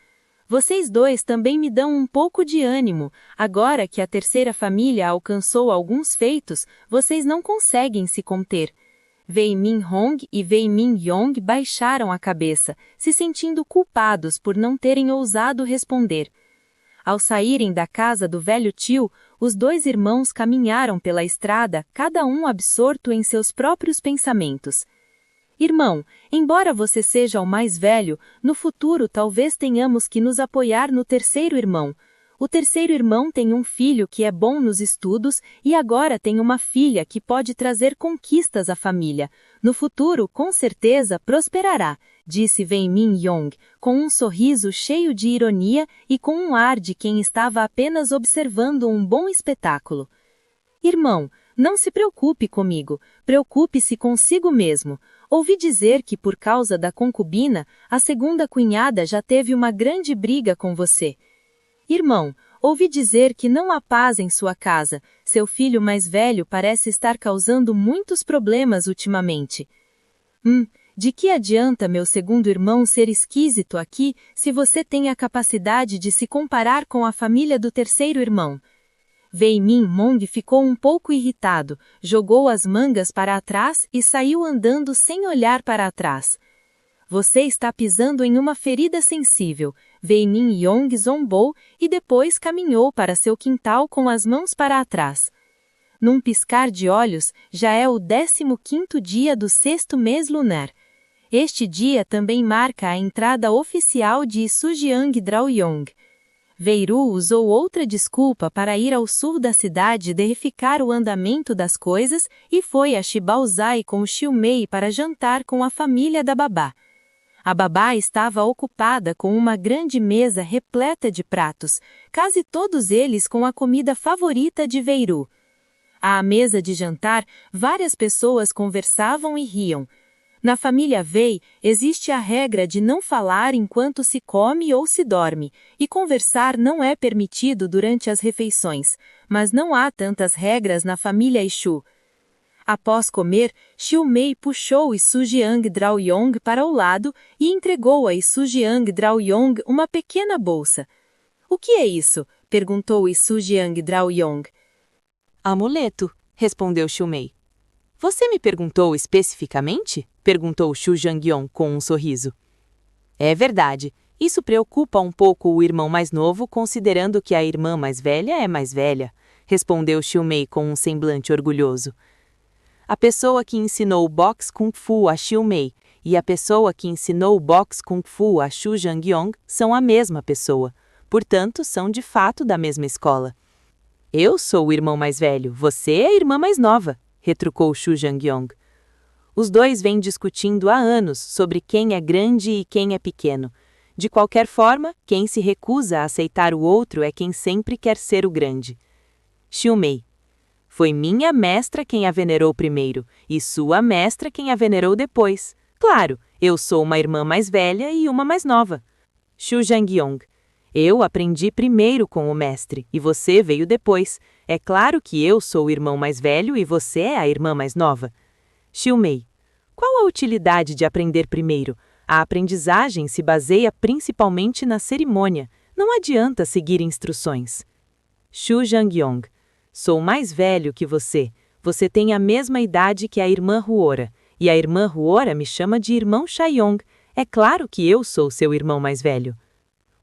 Vocês dois também me dão um pouco de ânimo. Agora que a terceira família alcançou alguns feitos, vocês não conseguem se conter. Wei Min Hong e Wei Min Yong baixaram a cabeça, se sentindo culpados por não terem ousado responder. Ao saírem da casa do velho tio, os dois irmãos caminharam pela estrada, cada um absorto em seus próprios pensamentos. Irmão, embora você seja o mais velho, no futuro talvez tenhamos que nos apoiar no terceiro irmão. O terceiro irmão tem um filho que é bom nos estudos e agora tem uma filha que pode trazer conquistas à família. No futuro, com certeza, prosperará, disse Wei Min Yong, com um sorriso cheio de ironia e com um ar de quem estava apenas observando um bom espetáculo. Irmão, não se preocupe comigo, preocupe-se consigo mesmo. Ouvi dizer que por causa da concubina, a segunda cunhada já teve uma grande briga com você. Irmão, ouvi dizer que não há paz em sua casa, seu filho mais velho parece estar causando muitos problemas ultimamente. De que adianta meu segundo irmão ser esquisito aqui se você tem a capacidade de se comparar com a família do terceiro irmão? Wei Min Hong ficou um pouco irritado, jogou as mangas para trás e saiu andando sem olhar para trás. Você está pisando em uma ferida sensível. Wei Min Yong zombou e depois caminhou para seu quintal com as mãos para trás. Num piscar de olhos, já é o 15º dia do 6º mês lunar. Este dia também marca a entrada oficial de Sujiang Draoyong. Weiru usou outra desculpa para ir ao sul da cidade verificar o andamento das coisas e foi a Shibaozai com Xiu Mei para jantar com a família da babá. A babá estava ocupada com uma grande mesa repleta de pratos, quase todos eles com a comida favorita de Weiru. À mesa de jantar, várias pessoas conversavam e riam. Na família Wei, existe a regra de não falar enquanto se come ou se dorme, e conversar não é permitido durante as refeições, mas não há tantas regras na família Ishu. Após comer, Xiumei puxou Sujiang Draoyong para o lado e entregou a Sujiang Draoyong uma pequena bolsa. "O que é isso?" perguntou Sujiang Draoyong. Amuleto, respondeu Xiumei. Você me perguntou especificamente? Perguntou Xu Jangyong com um sorriso. É verdade, isso preocupa um pouco o irmão mais novo, considerando que a irmã mais velha é mais velha, respondeu Xiumei com um semblante orgulhoso. A pessoa que ensinou o boxe Kung Fu a Xiumei e a pessoa que ensinou o boxe Kung Fu a Xu Jangyong são a mesma pessoa, portanto são de fato da mesma escola. Eu sou o irmão mais velho, você é a irmã mais nova, retrucou Xu Jangyong. Os dois vêm discutindo há anos sobre quem é grande e quem é pequeno. De qualquer forma, quem se recusa a aceitar o outro é quem sempre quer ser o grande. Xiumei. Foi minha mestra quem a venerou primeiro, e sua mestra quem a venerou depois. Claro, eu sou uma irmã mais velha e uma mais nova. Xu Jangyong. Eu aprendi primeiro com o mestre, e você veio depois. É claro que eu sou o irmão mais velho e você é a irmã mais nova. Xiumei. Qual a utilidade de aprender primeiro? A aprendizagem se baseia principalmente na cerimônia. Não adianta seguir instruções. Xu Jangyong. Sou mais velho que você. Você tem a mesma idade que a irmã Ruora. E a irmã Ruora me chama de irmão Shaiyong. É claro que eu sou seu irmão mais velho.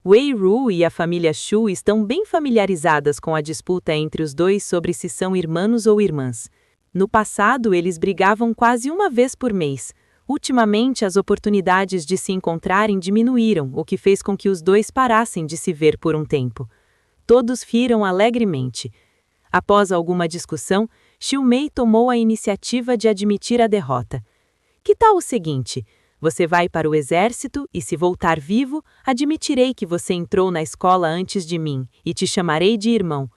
Weiru e a família Xu estão bem familiarizadas com a disputa entre os dois sobre se são irmãos ou irmãs. No passado, eles brigavam quase uma vez por mês. Ultimamente, as oportunidades de se encontrarem diminuíram, o que fez com que os dois parassem de se ver por um tempo. Todos riram alegremente. Após alguma discussão, Xiumei tomou a iniciativa de admitir a derrota. Que tal o seguinte? Você vai para o exército e, se voltar vivo, admitirei que você entrou na escola antes de mim e te chamarei de irmão.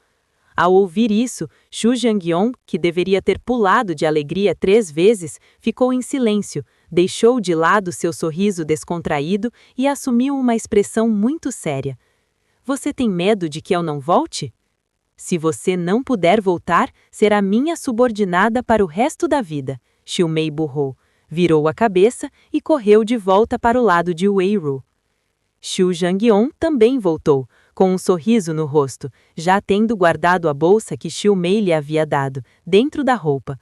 Ao ouvir isso, Xu Jangyong, que deveria ter pulado de alegria 3 vezes, ficou em silêncio, deixou de lado seu sorriso descontraído e assumiu uma expressão muito séria. Você tem medo de que eu não volte? Se você não puder voltar, será minha subordinada para o resto da vida, Xiumei burrou. Virou a cabeça e correu de volta para o lado de Weiru. Xu Jangyong também voltou, com um sorriso no rosto, já tendo guardado a bolsa que Xiumei lhe havia dado, dentro da roupa.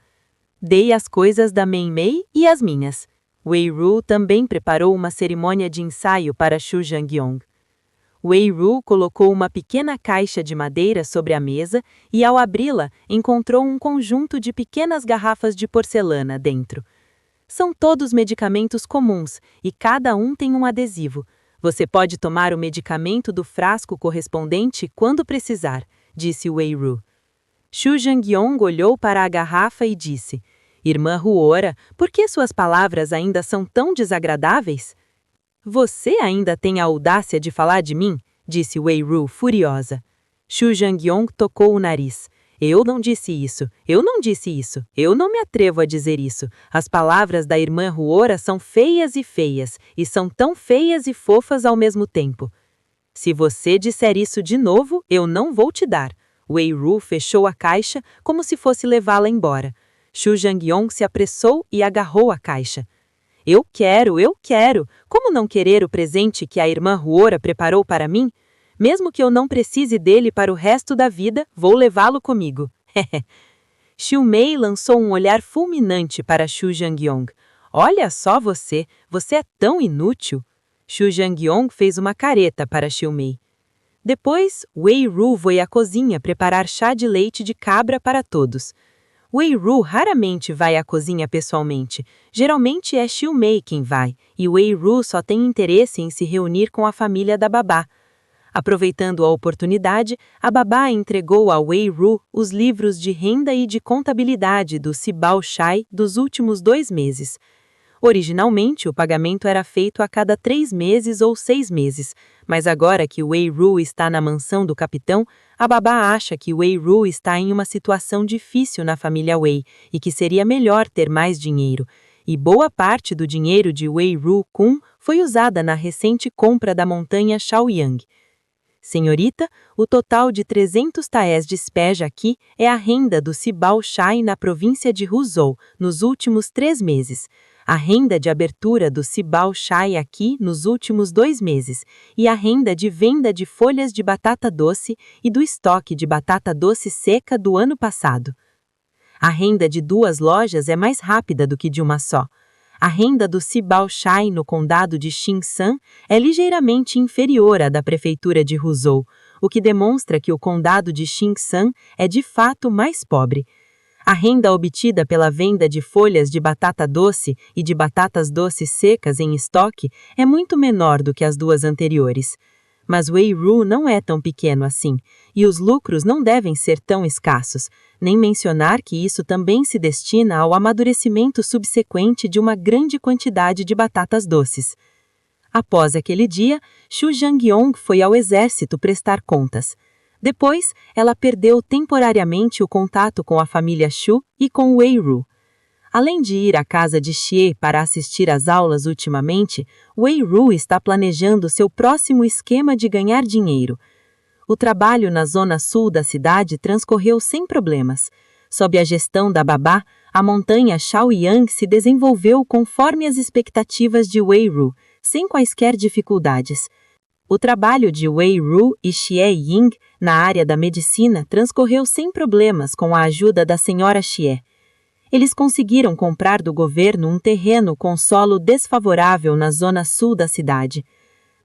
Dei as coisas da Mei-Mei e as minhas. Weiru também preparou uma cerimônia de ensaio para Xu Jangyong. Weiru colocou uma pequena caixa de madeira sobre a mesa e, ao abri-la, encontrou um conjunto de pequenas garrafas de porcelana dentro. São todos medicamentos comuns e cada um tem um adesivo. Você pode tomar o medicamento do frasco correspondente quando precisar, disse Weiru. Xu Jangyong olhou para a garrafa e disse: Irmã Ruora, por que suas palavras ainda são tão desagradáveis? Você ainda tem a audácia de falar de mim? Disse Weiru furiosa. Xu Jangyong tocou o nariz. Eu não disse isso, eu não disse isso, eu não me atrevo a dizer isso. As palavras da irmã Ruora são feias e são tão feias e fofas ao mesmo tempo. Se você disser isso de novo, eu não vou te dar. Weiru fechou a caixa como se fosse levá-la embora. Xu Jangyong se apressou e agarrou a caixa. Eu quero! Como não querer o presente que a irmã Ruora preparou para mim? Mesmo que eu não precise dele para o resto da vida, vou levá-lo comigo. Xiumei lançou um olhar fulminante para Xu Jangyong. Olha só você é tão inútil. Xu Jangyong fez uma careta para Xiumei. Depois, Weiru foi à cozinha preparar chá de leite de cabra para todos. Weiru raramente vai à cozinha pessoalmente. Geralmente é Xiumei quem vai, e Weiru só tem interesse em se reunir com a família da babá. Aproveitando a oportunidade, a babá entregou a Weiru os livros de renda e de contabilidade do Sibao Shai dos últimos 2 meses. Originalmente, o pagamento era feito a cada 3 meses ou 6 meses, mas agora que Wei-Ru está na mansão do capitão, a babá acha que Wei-Ru está em uma situação difícil na família Wei e que seria melhor ter mais dinheiro. E boa parte do dinheiro de Wei-Ru-kun foi usada na recente compra da montanha Shaoyang. Senhorita, o total de 300 taés de spege aqui é a renda do Sibao Shai na província de Huzhou nos últimos 3 meses. A renda de abertura do Sibao Shai aqui nos últimos 2 meses e a renda de venda de folhas de batata doce e do estoque de batata doce seca do ano passado. A renda de 2 lojas é mais rápida do que de uma só. A renda do Sibao Shai no condado de Xinsan é ligeiramente inferior à da prefeitura de Huzhou, o que demonstra que o condado de Xinsan é de fato mais pobre. A renda obtida pela venda de folhas de batata doce e de batatas doces secas em estoque é muito menor do que as 2 anteriores. Mas Wei-Ru não é tão pequeno assim, e os lucros não devem ser tão escassos, nem mencionar que isso também se destina ao amadurecimento subsequente de uma grande quantidade de batatas doces. Após aquele dia, Xu Jangyong foi ao exército prestar contas. Depois, ela perdeu temporariamente o contato com a família Xu e com Wei-Ru. Além de ir à casa de Xie para assistir às aulas ultimamente, Wei-Ru está planejando seu próximo esquema de ganhar dinheiro. O trabalho na zona sul da cidade transcorreu sem problemas. Sob a gestão da babá, a montanha Shaoyang se desenvolveu conforme as expectativas de Wei-Ru, sem quaisquer dificuldades. O trabalho de Wei-Ru e Xie Ying na área da medicina transcorreu sem problemas com a ajuda da senhora Xie. Eles conseguiram comprar do governo um terreno com solo desfavorável na zona sul da cidade.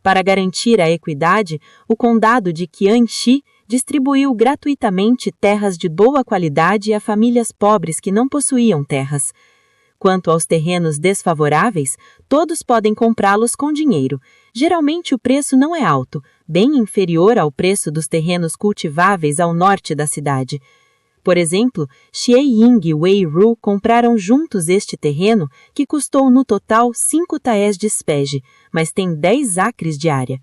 Para garantir a equidade, o condado de Qianxi distribuiu gratuitamente terras de boa qualidade a famílias pobres que não possuíam terras. Quanto aos terrenos desfavoráveis, todos podem comprá-los com dinheiro. Geralmente o preço não é alto, bem inferior ao preço dos terrenos cultiváveis ao norte da cidade. Por exemplo, Xie Ying e Wei-Ru compraram juntos este terreno, que custou no total 5 taés de spege, mas tem 10 acres de área.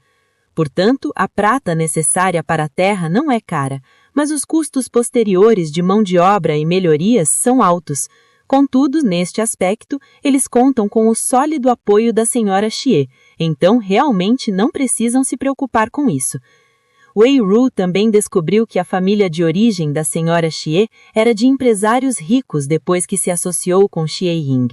Portanto, a prata necessária para a terra não é cara, mas os custos posteriores de mão de obra e melhorias são altos. Contudo, neste aspecto, eles contam com o sólido apoio da senhora Xie, então realmente não precisam se preocupar com isso. Wei-Ru também descobriu que a família de origem da senhora Xie era de empresários ricos depois que se associou com Xie Ying.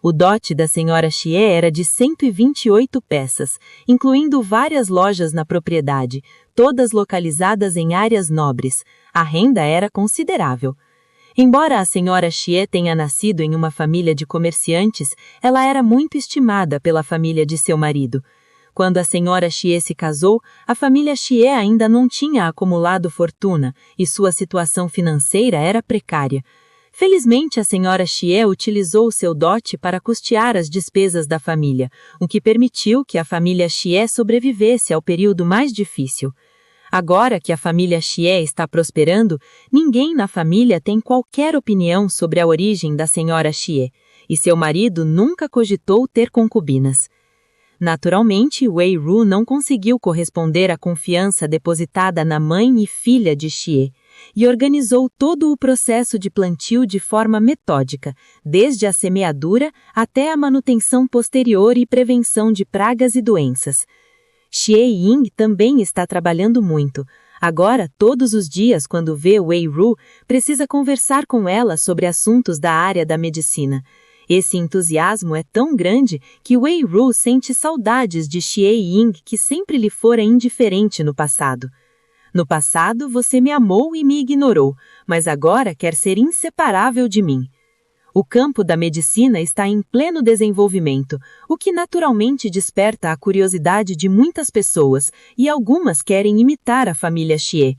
O dote da senhora Xie era de 128 peças, incluindo várias lojas na propriedade, todas localizadas em áreas nobres. A renda era considerável. Embora a senhora Xie tenha nascido em uma família de comerciantes, ela era muito estimada pela família de seu marido. Quando a senhora Xie se casou, a família Xie ainda não tinha acumulado fortuna e sua situação financeira era precária. Felizmente, a senhora Xie utilizou seu dote para custear as despesas da família, o que permitiu que a família Xie sobrevivesse ao período mais difícil. Agora que a família Xie está prosperando, ninguém na família tem qualquer opinião sobre a origem da senhora Xie, e seu marido nunca cogitou ter concubinas. Naturalmente, Wei-Ru não conseguiu corresponder à confiança depositada na mãe e filha de Xie, e organizou todo o processo de plantio de forma metódica, desde a semeadura até a manutenção posterior e prevenção de pragas e doenças. Xie Ying também está trabalhando muito. Agora, todos os dias, quando vê Wei-Ru, precisa conversar com ela sobre assuntos da área da medicina. Esse entusiasmo é tão grande que Wei-Ru sente saudades de Xie Ying, que sempre lhe fora indiferente no passado. No passado, você me amou e me ignorou, mas agora quer ser inseparável de mim. O campo da medicina está em pleno desenvolvimento, o que naturalmente desperta a curiosidade de muitas pessoas, e algumas querem imitar a família Xie.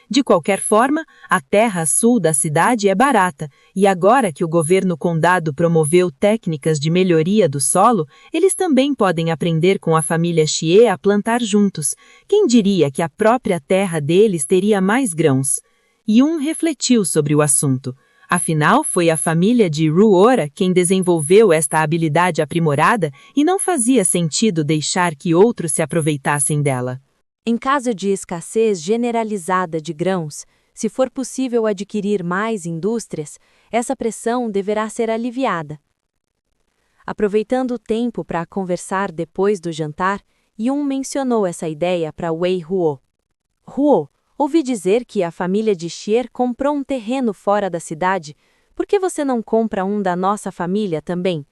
De qualquer forma, a terra a sul da cidade é barata, e agora que o governo condado promoveu técnicas de melhoria do solo, eles também podem aprender com a família Xie a plantar juntos. Quem diria que a própria terra deles teria mais grãos? Yun refletiu sobre o assunto. Afinal, foi a família de Ruora quem desenvolveu esta habilidade aprimorada e não fazia sentido deixar que outros se aproveitassem dela. Em caso de escassez generalizada de grãos, se for possível adquirir mais indústrias, essa pressão deverá ser aliviada. Aproveitando o tempo para conversar depois do jantar, Yun mencionou essa ideia para Wei Ruo. Ruo, ouvi dizer que a família de Xier comprou um terreno fora da cidade. Por que você não compra um da nossa família também?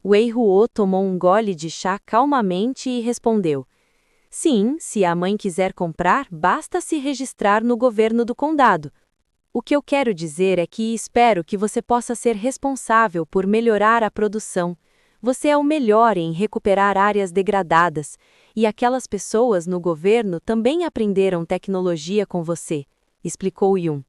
Wei Ruo tomou um gole de chá calmamente e respondeu: Sim, se a mãe quiser comprar, basta se registrar no governo do condado. O que eu quero dizer é que espero que você possa ser responsável por melhorar a produção. Você é o melhor em recuperar áreas degradadas, e aquelas pessoas no governo também aprenderam tecnologia com você, explicou Yun.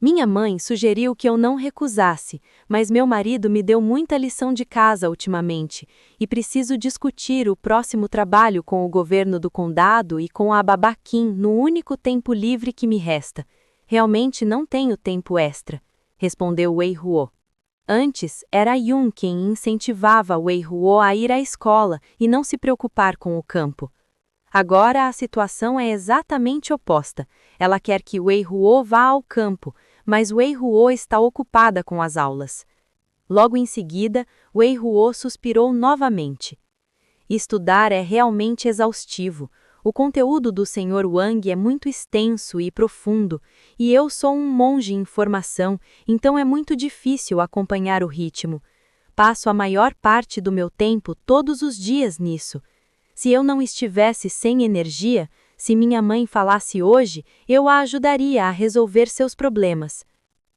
Minha mãe sugeriu que eu não recusasse, mas meu marido me deu muita lição de casa ultimamente, e preciso discutir o próximo trabalho com o governo do condado e com a babá Kim no único tempo livre que me resta. Realmente não tenho tempo extra, respondeu Wei Ruo. Antes, era Yun quem incentivava Wei Ruo a ir à escola e não se preocupar com o campo. Agora a situação é exatamente oposta. Ela quer que Wei Ruo vá ao campo, mas Wei Ruo está ocupada com as aulas. Logo em seguida, Wei Ruo suspirou novamente. Estudar é realmente exaustivo. O conteúdo do Sr. Wang é muito extenso e profundo, e eu sou um monge em formação, então é muito difícil acompanhar o ritmo. Passo a maior parte do meu tempo todos os dias nisso. Se eu não estivesse sem energia, se minha mãe falasse hoje, eu a ajudaria a resolver seus problemas.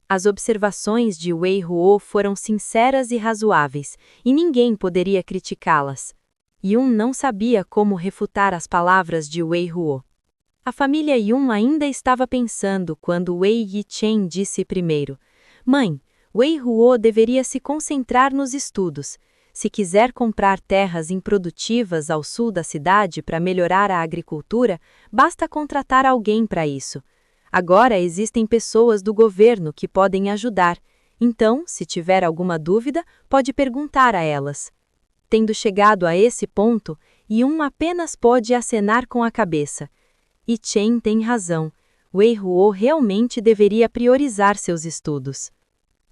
As observações de Wei Ruo foram sinceras e razoáveis, e ninguém poderia criticá-las. Yun não sabia como refutar as palavras de Wei Ruo. A família Yun ainda estava pensando quando Wei Yichen disse primeiro: Mãe, Wei Ruo deveria se concentrar nos estudos. Se quiser comprar terras improdutivas ao sul da cidade para melhorar a agricultura, basta contratar alguém para isso. Agora existem pessoas do governo que podem ajudar. Então, se tiver alguma dúvida, pode perguntar a elas. Tendo chegado a esse ponto, Yun apenas pôde acenar com a cabeça. E Chen tem razão. Wei Ruo realmente deveria priorizar seus estudos.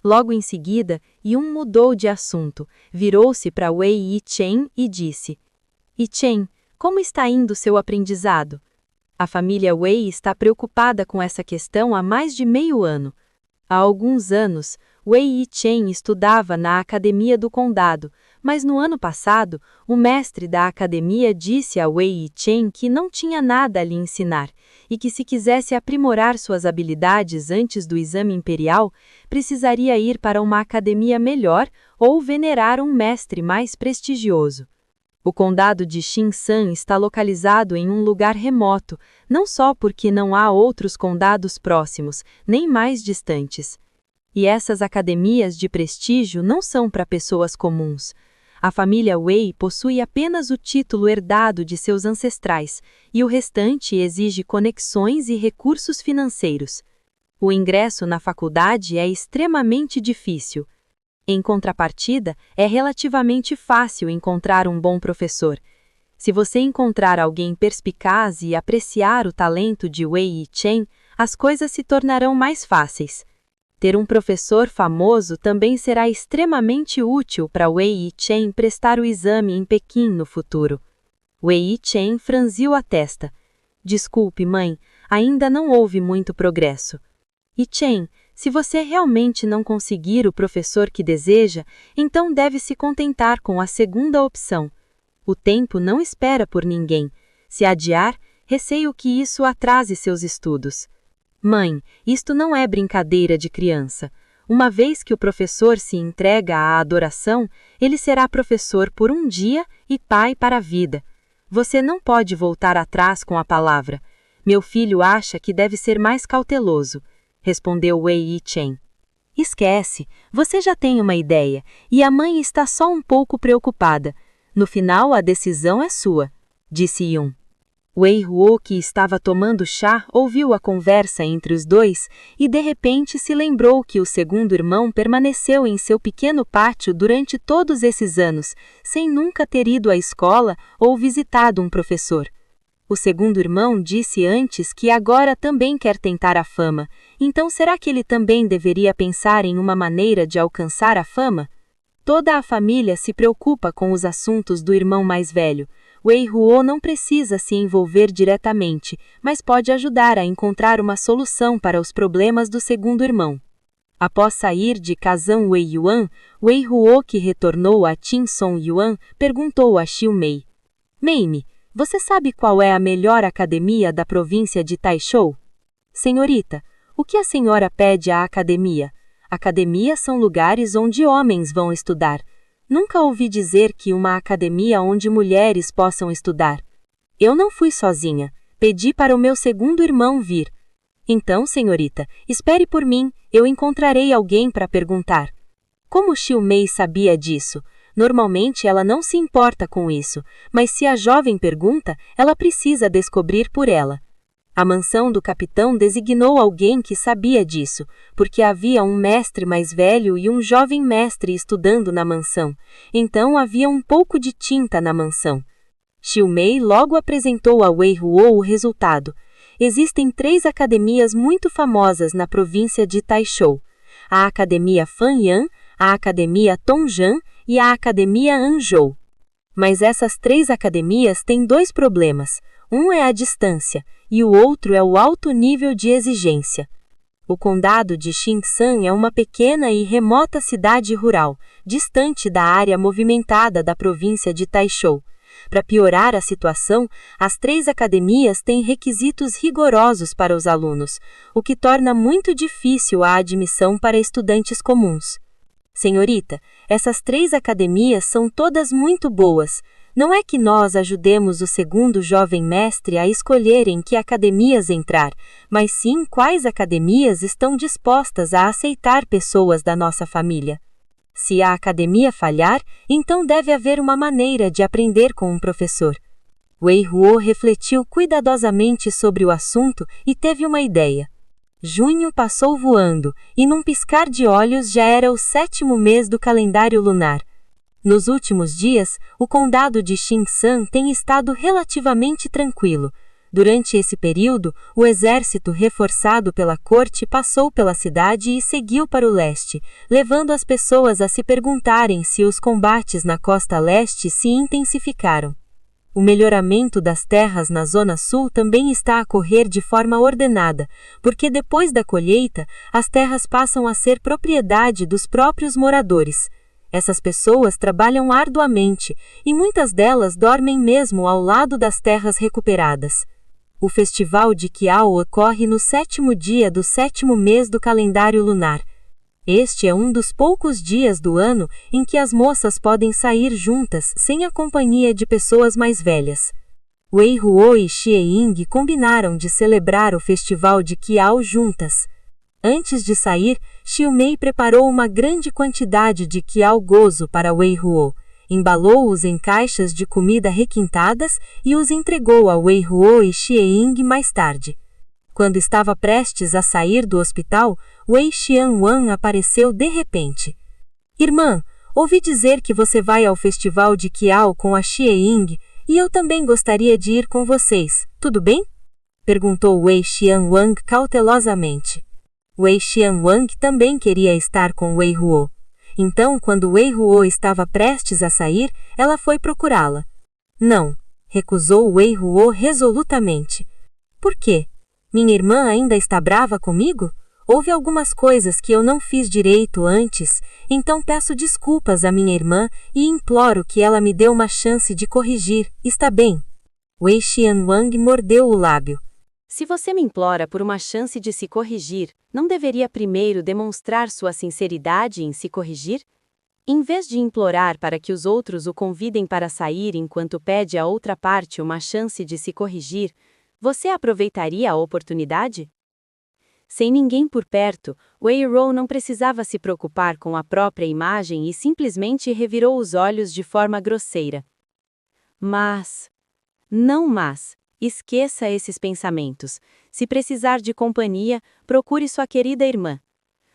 Logo em seguida, Yun mudou de assunto, virou-se para Wei Yichen e disse: Yichen, como está indo seu aprendizado? A família Wei está preocupada com essa questão há mais de meio ano. Há alguns anos, Wei Yichen estudava na Academia do Condado, mas no ano passado, o mestre da academia disse a Wei Yichen que não tinha nada a lhe ensinar, e que se quisesse aprimorar suas habilidades antes do exame imperial, precisaria ir para uma academia melhor ou venerar um mestre mais prestigioso. O condado de Xinsan está localizado em um lugar remoto, não só porque não há outros condados próximos, nem mais distantes. E essas academias de prestígio não são para pessoas comuns. A família Wei possui apenas o título herdado de seus ancestrais, e o restante exige conexões e recursos financeiros. O ingresso na faculdade é extremamente difícil. Em contrapartida, é relativamente fácil encontrar um bom professor. Se você encontrar alguém perspicaz e apreciar o talento de Wei Yichen, as coisas se tornarão mais fáceis. Ter um professor famoso também será extremamente útil para Wei Yichen prestar o exame em Pequim no futuro. Wei Yichen franziu a testa. Desculpe, mãe, ainda não houve muito progresso. Yichen, se você realmente não conseguir o professor que deseja, então deve se contentar com a segunda opção. O tempo não espera por ninguém. Se adiar, receio que isso atrase seus estudos. Mãe, isto não é brincadeira de criança. Uma vez que o professor se entrega à adoração, ele será professor por um dia e pai para a vida. Você não pode voltar atrás com a palavra. Meu filho acha que deve ser mais cauteloso, respondeu Wei Yichen. Esquece, você já tem uma ideia, e a mãe está só um pouco preocupada. No final, a decisão é sua, disse Yun. Wei Ruo, que estava tomando chá, ouviu a conversa entre os dois e de repente se lembrou que o segundo irmão permaneceu em seu pequeno pátio durante todos esses anos, sem nunca ter ido à escola ou visitado um professor. O segundo irmão disse antes que agora também quer tentar a fama, então será que ele também deveria pensar em uma maneira de alcançar a fama? Toda a família se preocupa com os assuntos do irmão mais velho. Wei Ruo não precisa se envolver diretamente, mas pode ajudar a encontrar uma solução para os problemas do segundo irmão. Após sair de Kazan Wei Yuan, Wei Ruo, que retornou a Tin Song Yuan, perguntou a Xiu Mei: Meime, você sabe qual é a melhor academia da província de Taishou? Senhorita, o que a senhora pede à academia? Academias são lugares onde homens vão estudar. Nunca ouvi dizer que uma academia onde mulheres possam estudar. Eu não fui sozinha. Pedi para o meu segundo irmão vir. Então, senhorita, espere por mim, eu encontrarei alguém para perguntar. Como Xiu Mei sabia disso? Normalmente ela não se importa com isso, mas se a jovem pergunta, ela precisa descobrir por ela. A mansão do capitão designou alguém que sabia disso, porque havia um mestre mais velho e um jovem mestre estudando na mansão, então havia um pouco de tinta na mansão. Xiu Mei logo apresentou a Wei Ruo o resultado. Existem 3 academias muito famosas na província de Taishou: a Academia Fanyan, a Academia Tongzhan e a Academia Anzhou. Mas essas 3 academias têm 2 problemas. Um é a distância, e o outro é o alto nível de exigência. O condado de Xinsan é uma pequena e remota cidade rural, distante da área movimentada da província de Taishou. Para piorar a situação, as 3 academias têm requisitos rigorosos para os alunos, o que torna muito difícil a admissão para estudantes comuns. Senhorita, essas 3 academias são todas muito boas. Não é que nós ajudemos o segundo jovem mestre a escolher em que academias entrar, mas sim quais academias estão dispostas a aceitar pessoas da nossa família. Se a academia falhar, então deve haver uma maneira de aprender com um professor. Wei Ruo refletiu cuidadosamente sobre o assunto e teve uma ideia. Junho passou voando, e num piscar de olhos já era o 7º mês do calendário lunar. Nos últimos dias, o condado de Xinsan tem estado relativamente tranquilo. Durante esse período, o exército reforçado pela corte passou pela cidade e seguiu para o leste, levando as pessoas a se perguntarem se os combates na costa leste se intensificaram. O melhoramento das terras na zona sul também está a correr de forma ordenada, porque depois da colheita, as terras passam a ser propriedade dos próprios moradores. Essas pessoas trabalham arduamente e muitas delas dormem mesmo ao lado das terras recuperadas. O Festival de Qiao ocorre no 7º dia do 7º mês do calendário lunar. Este é um dos poucos dias do ano em que as moças podem sair juntas sem a companhia de pessoas mais velhas. Wei Ruo e Xie Ying combinaram de celebrar o Festival de Qiao juntas. Antes de sair, Xiu Mei preparou uma grande quantidade de qiao gozo para Wei Ruo, embalou-os em caixas de comida requintadas e os entregou a Wei Ruo e Xie Ying mais tarde. Quando estava prestes a sair do hospital, Wei Xianwan apareceu de repente. Irmã, ouvi dizer que você vai ao festival de qiao com a Xie Ying e eu também gostaria de ir com vocês, tudo bem? Perguntou Wei Xianwang cautelosamente. Wei Xianwang também queria estar com Wei Ruo. Então, quando Wei Ruo estava prestes a sair, ela foi procurá-la. Não, recusou Wei Ruo resolutamente. Por quê? Minha irmã ainda está brava comigo? Houve algumas coisas que eu não fiz direito antes, então peço desculpas à minha irmã e imploro que ela me dê uma chance de corrigir, está bem? Wei Xianwang mordeu o lábio. Se você me implora por uma chance de se corrigir, não deveria primeiro demonstrar sua sinceridade em se corrigir? Em vez de implorar para que os outros o convidem para sair enquanto pede à outra parte uma chance de se corrigir, você aproveitaria a oportunidade? Sem ninguém por perto, Wei Ruo não precisava se preocupar com a própria imagem e simplesmente revirou os olhos de forma grosseira. Mas... Esqueça esses pensamentos. Se precisar de companhia, procure sua querida irmã.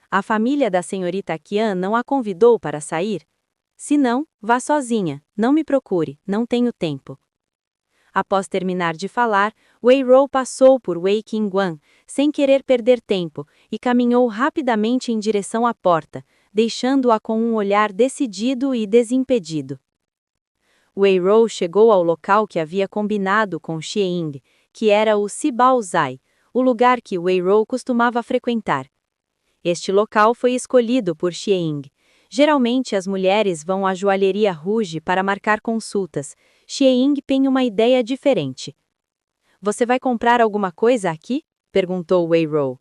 A família da senhorita Qian não a convidou para sair? Se não, vá sozinha, não me procure, não tenho tempo. Após terminar de falar, Wei Rou passou por Wei Qingguan, sem querer perder tempo, e caminhou rapidamente em direção à porta, deixando-a com um olhar decidido e desimpedido. Wei Rou chegou ao local que havia combinado com Xie Ying, que era o Sibao Zai, o lugar que Wei Rou costumava frequentar. Este local foi escolhido por Xie Ying. Geralmente as mulheres vão à joalheria Rouge para marcar consultas. Xie Ying tem uma ideia diferente. Você vai comprar alguma coisa aqui? Perguntou Wei Rou.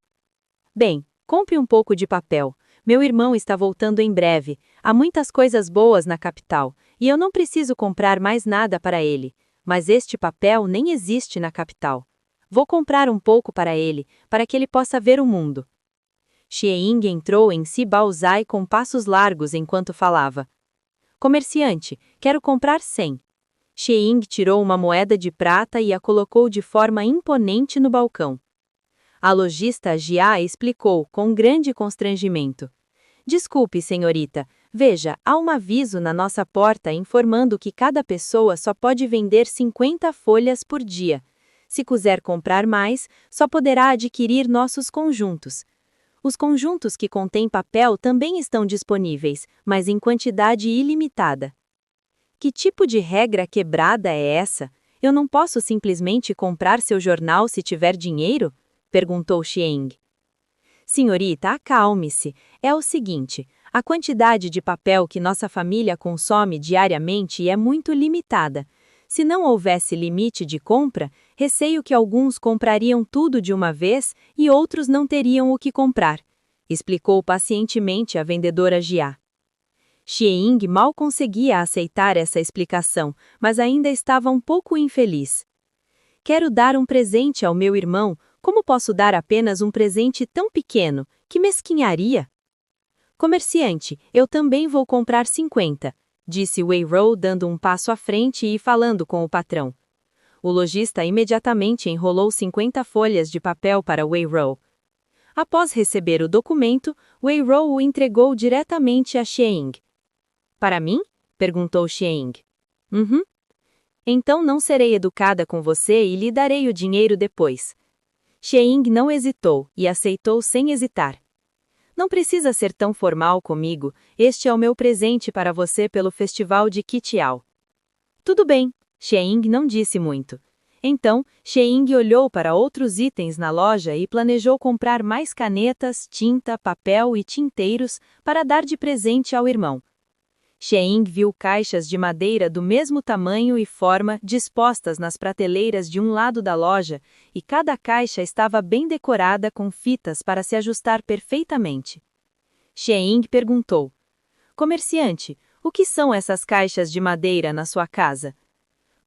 Bem, compre um pouco de papel. Meu irmão está voltando em breve. Há muitas coisas boas na capital, e eu não preciso comprar mais nada para ele. Mas este papel nem existe na capital. Vou comprar um pouco para ele, para que ele possa ver o mundo. Xie Ying entrou em Sibao Zai com passos largos enquanto falava. Comerciante, quero comprar 100. Xie Ying tirou uma moeda de prata e a colocou de forma imponente no balcão. A lojista Jia explicou com grande constrangimento. Desculpe, senhorita. Veja, há um aviso na nossa porta informando que cada pessoa só pode vender 50 folhas por dia. Se quiser comprar mais, só poderá adquirir nossos conjuntos. Os conjuntos que contêm papel também estão disponíveis, mas em quantidade ilimitada. Que tipo de regra quebrada é essa? Eu não posso simplesmente comprar seu jornal se tiver dinheiro? Perguntou Xie Ying. Senhorita, acalme-se. É o seguinte, a quantidade de papel que nossa família consome diariamente é muito limitada. Se não houvesse limite de compra, receio que alguns comprariam tudo de uma vez e outros não teriam o que comprar, explicou pacientemente a vendedora Jia. Xie Ying mal conseguia aceitar essa explicação, mas ainda estava um pouco infeliz. Quero dar um presente ao meu irmão, como posso dar apenas um presente tão pequeno? Que mesquinharia! Comerciante, eu também vou comprar 50. Disse Wei Rou dando um passo à frente e falando com o patrão. O lojista imediatamente enrolou 50 folhas de papel para Wei Rou. Após receber o documento, Wei Rou o entregou diretamente a Xie Ying. Para mim? Perguntou Xie Ying. Uhum. Então não serei educada com você e lhe darei o dinheiro depois. Xie Ying não hesitou e aceitou sem hesitar. Não precisa ser tão formal comigo, este é o meu presente para você pelo festival de Qitiao. Tudo bem, Xie Ying não disse muito. Então, Xie Ying olhou para outros itens na loja e planejou comprar mais canetas, tinta, papel e tinteiros para dar de presente ao irmão. Xie Ying viu caixas de madeira do mesmo tamanho e forma dispostas nas prateleiras de um lado da loja, e cada caixa estava bem decorada com fitas para se ajustar perfeitamente. Xie Ying perguntou: Comerciante, o que são essas caixas de madeira na sua casa?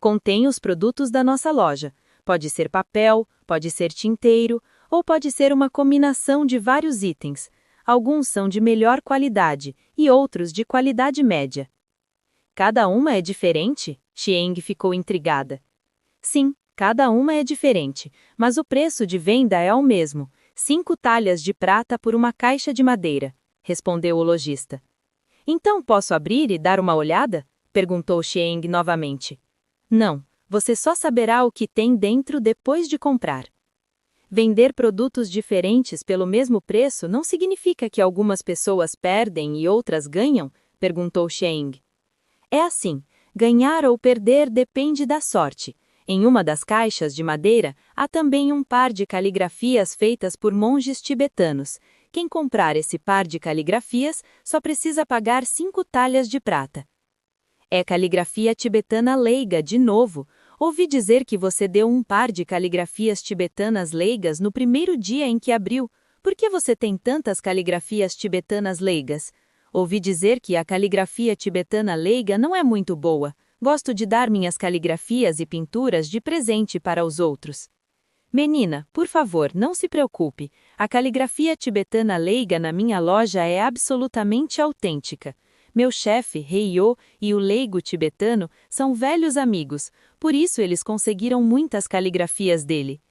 Contém os produtos da nossa loja. Pode ser papel, pode ser tinteiro, ou pode ser uma combinação de vários itens. Alguns são de melhor qualidade e outros de qualidade média. Cada uma é diferente? Xie Ying ficou intrigada. Sim, cada uma é diferente, mas o preço de venda é o mesmo, 5 talhas de prata por uma caixa de madeira, respondeu o lojista. Então posso abrir e dar uma olhada? Perguntou Xie Ying novamente. Não, você só saberá o que tem dentro depois de comprar. Vender produtos diferentes pelo mesmo preço não significa que algumas pessoas perdem e outras ganham? Perguntou Xie Ying. É assim, ganhar ou perder depende da sorte. Em uma das caixas de madeira, há também um par de caligrafias feitas por monges tibetanos. Quem comprar esse par de caligrafias só precisa pagar 5 talhas de prata. É caligrafia tibetana leiga, de novo. Ouvi dizer que você deu um par de caligrafias tibetanas leigas no primeiro dia em que abriu. Por que você tem tantas caligrafias tibetanas leigas? Ouvi dizer que a caligrafia tibetana leiga não é muito boa. Gosto de dar minhas caligrafias e pinturas de presente para os outros. Menina, por favor, não se preocupe. A caligrafia tibetana leiga na minha loja é absolutamente autêntica. Meu chefe, Heiyo, e o leigo tibetano são velhos amigos, por isso eles conseguiram muitas caligrafias dele.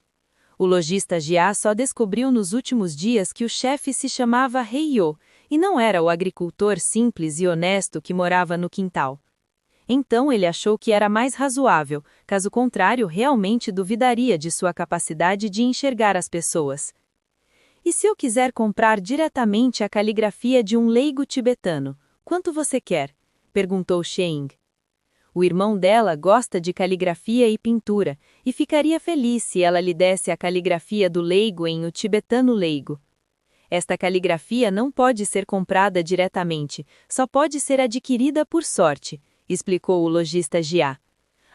O lojista Jia só descobriu nos últimos dias que o chefe se chamava Heiyo, e não era o agricultor simples e honesto que morava no quintal. Então ele achou que era mais razoável, caso contrário realmente duvidaria de sua capacidade de enxergar as pessoas. E se eu quiser comprar diretamente a caligrafia de um leigo tibetano, quanto você quer? Perguntou Xieying. O irmão dela gosta de caligrafia e pintura, e ficaria feliz se ela lhe desse a caligrafia do leigo em o tibetano leigo. Esta caligrafia não pode ser comprada diretamente, só pode ser adquirida por sorte, explicou o lojista Jia.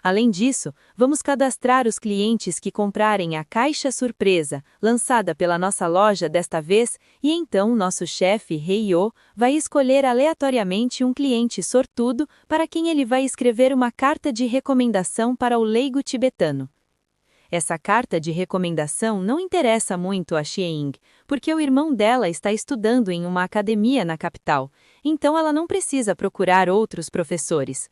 Além disso, vamos cadastrar os clientes que comprarem a caixa surpresa, lançada pela nossa loja desta vez, e então nosso chefe, Heiyo, vai escolher aleatoriamente um cliente sortudo para quem ele vai escrever uma carta de recomendação para o leigo tibetano. Essa carta de recomendação não interessa muito a Xieying, porque o irmão dela está estudando em uma academia na capital, então ela não precisa procurar outros professores.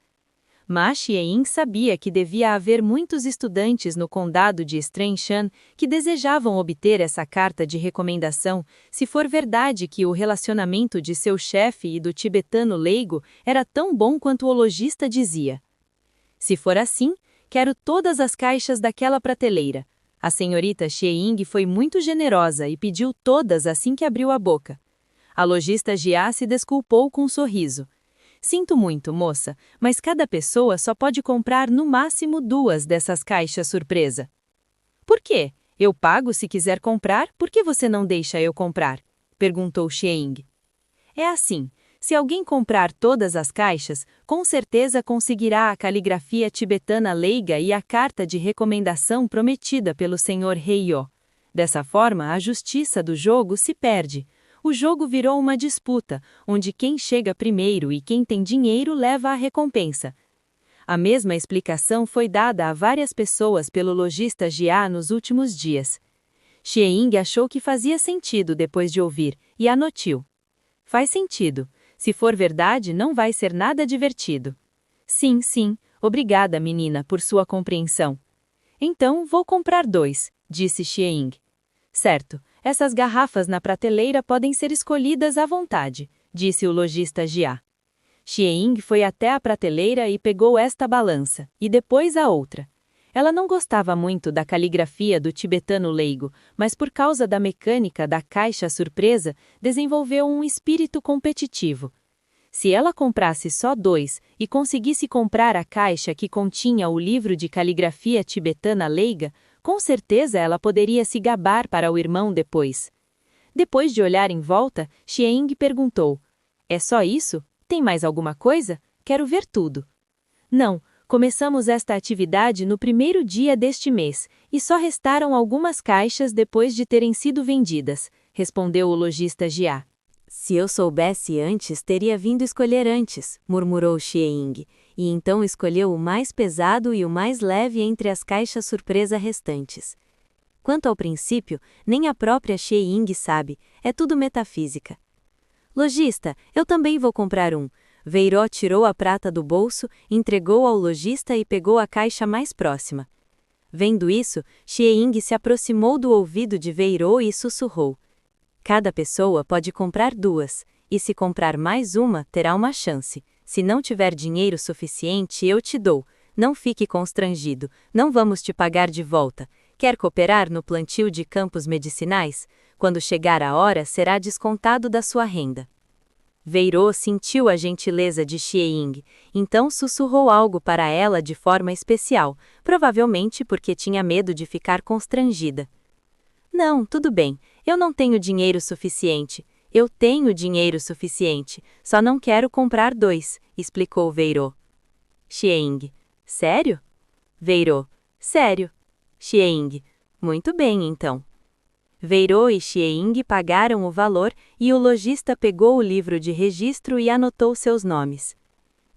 Mas Xieying sabia que devia haver muitos estudantes no condado de Stranshan que desejavam obter essa carta de recomendação, se for verdade que o relacionamento de seu chefe e do tibetano leigo era tão bom quanto o lojista dizia. Se for assim, quero todas as caixas daquela prateleira. A senhorita Xieying foi muito generosa e pediu todas assim que abriu a boca. A lojista Jia se desculpou com um sorriso. Sinto muito, moça, mas cada pessoa só pode comprar no máximo 2 dessas caixas surpresa. Por quê? Eu pago se quiser comprar, por que você não deixa eu comprar? Perguntou Xieying. É assim, se alguém comprar todas as caixas, com certeza conseguirá a caligrafia tibetana leiga e a carta de recomendação prometida pelo Sr. Heiyo. Dessa forma, a justiça do jogo se perde. O jogo virou uma disputa, onde quem chega primeiro e quem tem dinheiro leva a recompensa. A mesma explicação foi dada a várias pessoas pelo lojista Jia nos últimos dias. Xieying achou que fazia sentido depois de ouvir, e anotou. Faz sentido. Se for verdade, não vai ser nada divertido. Sim, sim, obrigada, menina, por sua compreensão. Então, vou comprar 2, disse Xieying. Certo. Essas garrafas na prateleira podem ser escolhidas à vontade, disse o lojista Jia. Xieying foi até a prateleira e pegou esta balança, e depois a outra. Ela não gostava muito da caligrafia do tibetano leigo, mas por causa da mecânica da caixa surpresa, desenvolveu um espírito competitivo. Se ela comprasse só 2 e conseguisse comprar a caixa que continha o livro de caligrafia tibetana leiga, com certeza ela poderia se gabar para o irmão depois. Depois de olhar em volta, Xieying perguntou: é só isso? Tem mais alguma coisa? Quero ver tudo. Não, começamos esta atividade no primeiro dia deste mês, e só restaram algumas caixas depois de terem sido vendidas, respondeu o lojista Jia. Se eu soubesse antes, teria vindo escolher antes, murmurou Xieying, e então escolheu o mais pesado e o mais leve entre as caixas surpresa restantes. Quanto ao princípio, nem a própria Xieying sabe, é tudo metafísica. Lojista, eu também vou comprar um. Veiró tirou a prata do bolso, entregou ao lojista e pegou a caixa mais próxima. Vendo isso, Xieying se aproximou do ouvido de Veiró e sussurrou. Cada pessoa pode comprar 2, e se comprar mais uma, terá uma chance. Se não tiver dinheiro suficiente, eu te dou. Não fique constrangido, não vamos te pagar de volta. Quer cooperar no plantio de campos medicinais? Quando chegar a hora, será descontado da sua renda. Veiró sentiu a gentileza de Xieying, então sussurrou algo para ela de forma especial, provavelmente porque tinha medo de ficar constrangida. Não, tudo bem, eu não tenho dinheiro suficiente. Eu tenho dinheiro suficiente, só não quero comprar 2, explicou Veiró. Xieying: sério? Veiró: sério. Xieying: muito bem então. Veiró e Xieying pagaram o valor e o lojista pegou o livro de registro e anotou seus nomes.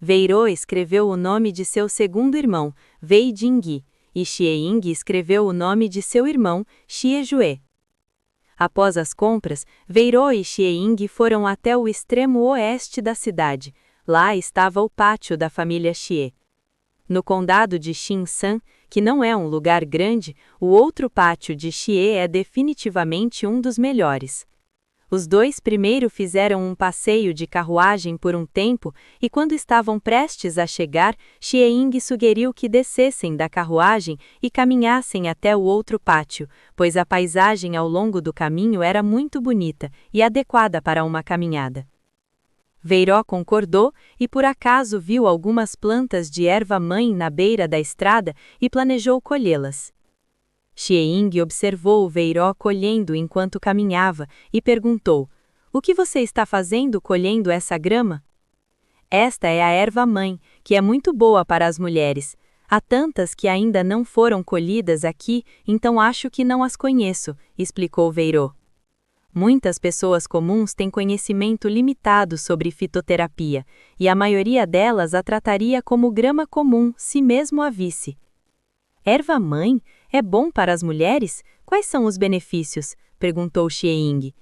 Veiró escreveu o nome de seu segundo irmão, Wei Jingyi, e Xieying escreveu o nome de seu irmão, Xie Jue. Após as compras, Veiró e Xieying foram até o extremo oeste da cidade, Lá estava o pátio da família Xie. No condado de Xinsan, que não é um lugar grande, o outro pátio de Xie é definitivamente um dos melhores. Os dois primeiro fizeram um passeio de carruagem por um tempo e quando estavam prestes a chegar, Xie Ying sugeriu que descessem da carruagem e caminhassem até o outro pátio, pois a paisagem ao longo do caminho era muito bonita e adequada para uma caminhada. Veiró concordou e por acaso viu algumas plantas de erva-mãe na beira da estrada e planejou colhê-las. Xie Ying observou o Veiró colhendo enquanto caminhava e perguntou: "O que você está fazendo colhendo essa grama?" "Esta é a erva-mãe, que é muito boa para as mulheres. Há tantas que ainda não foram colhidas aqui, então acho que não as conheço", explicou Veiró. Muitas pessoas comuns têm conhecimento limitado sobre fitoterapia, e a maioria delas a trataria como grama comum, se mesmo a visse. "Erva-mãe? É bom para as mulheres? Quais são os benefícios?" perguntou Xie Ying.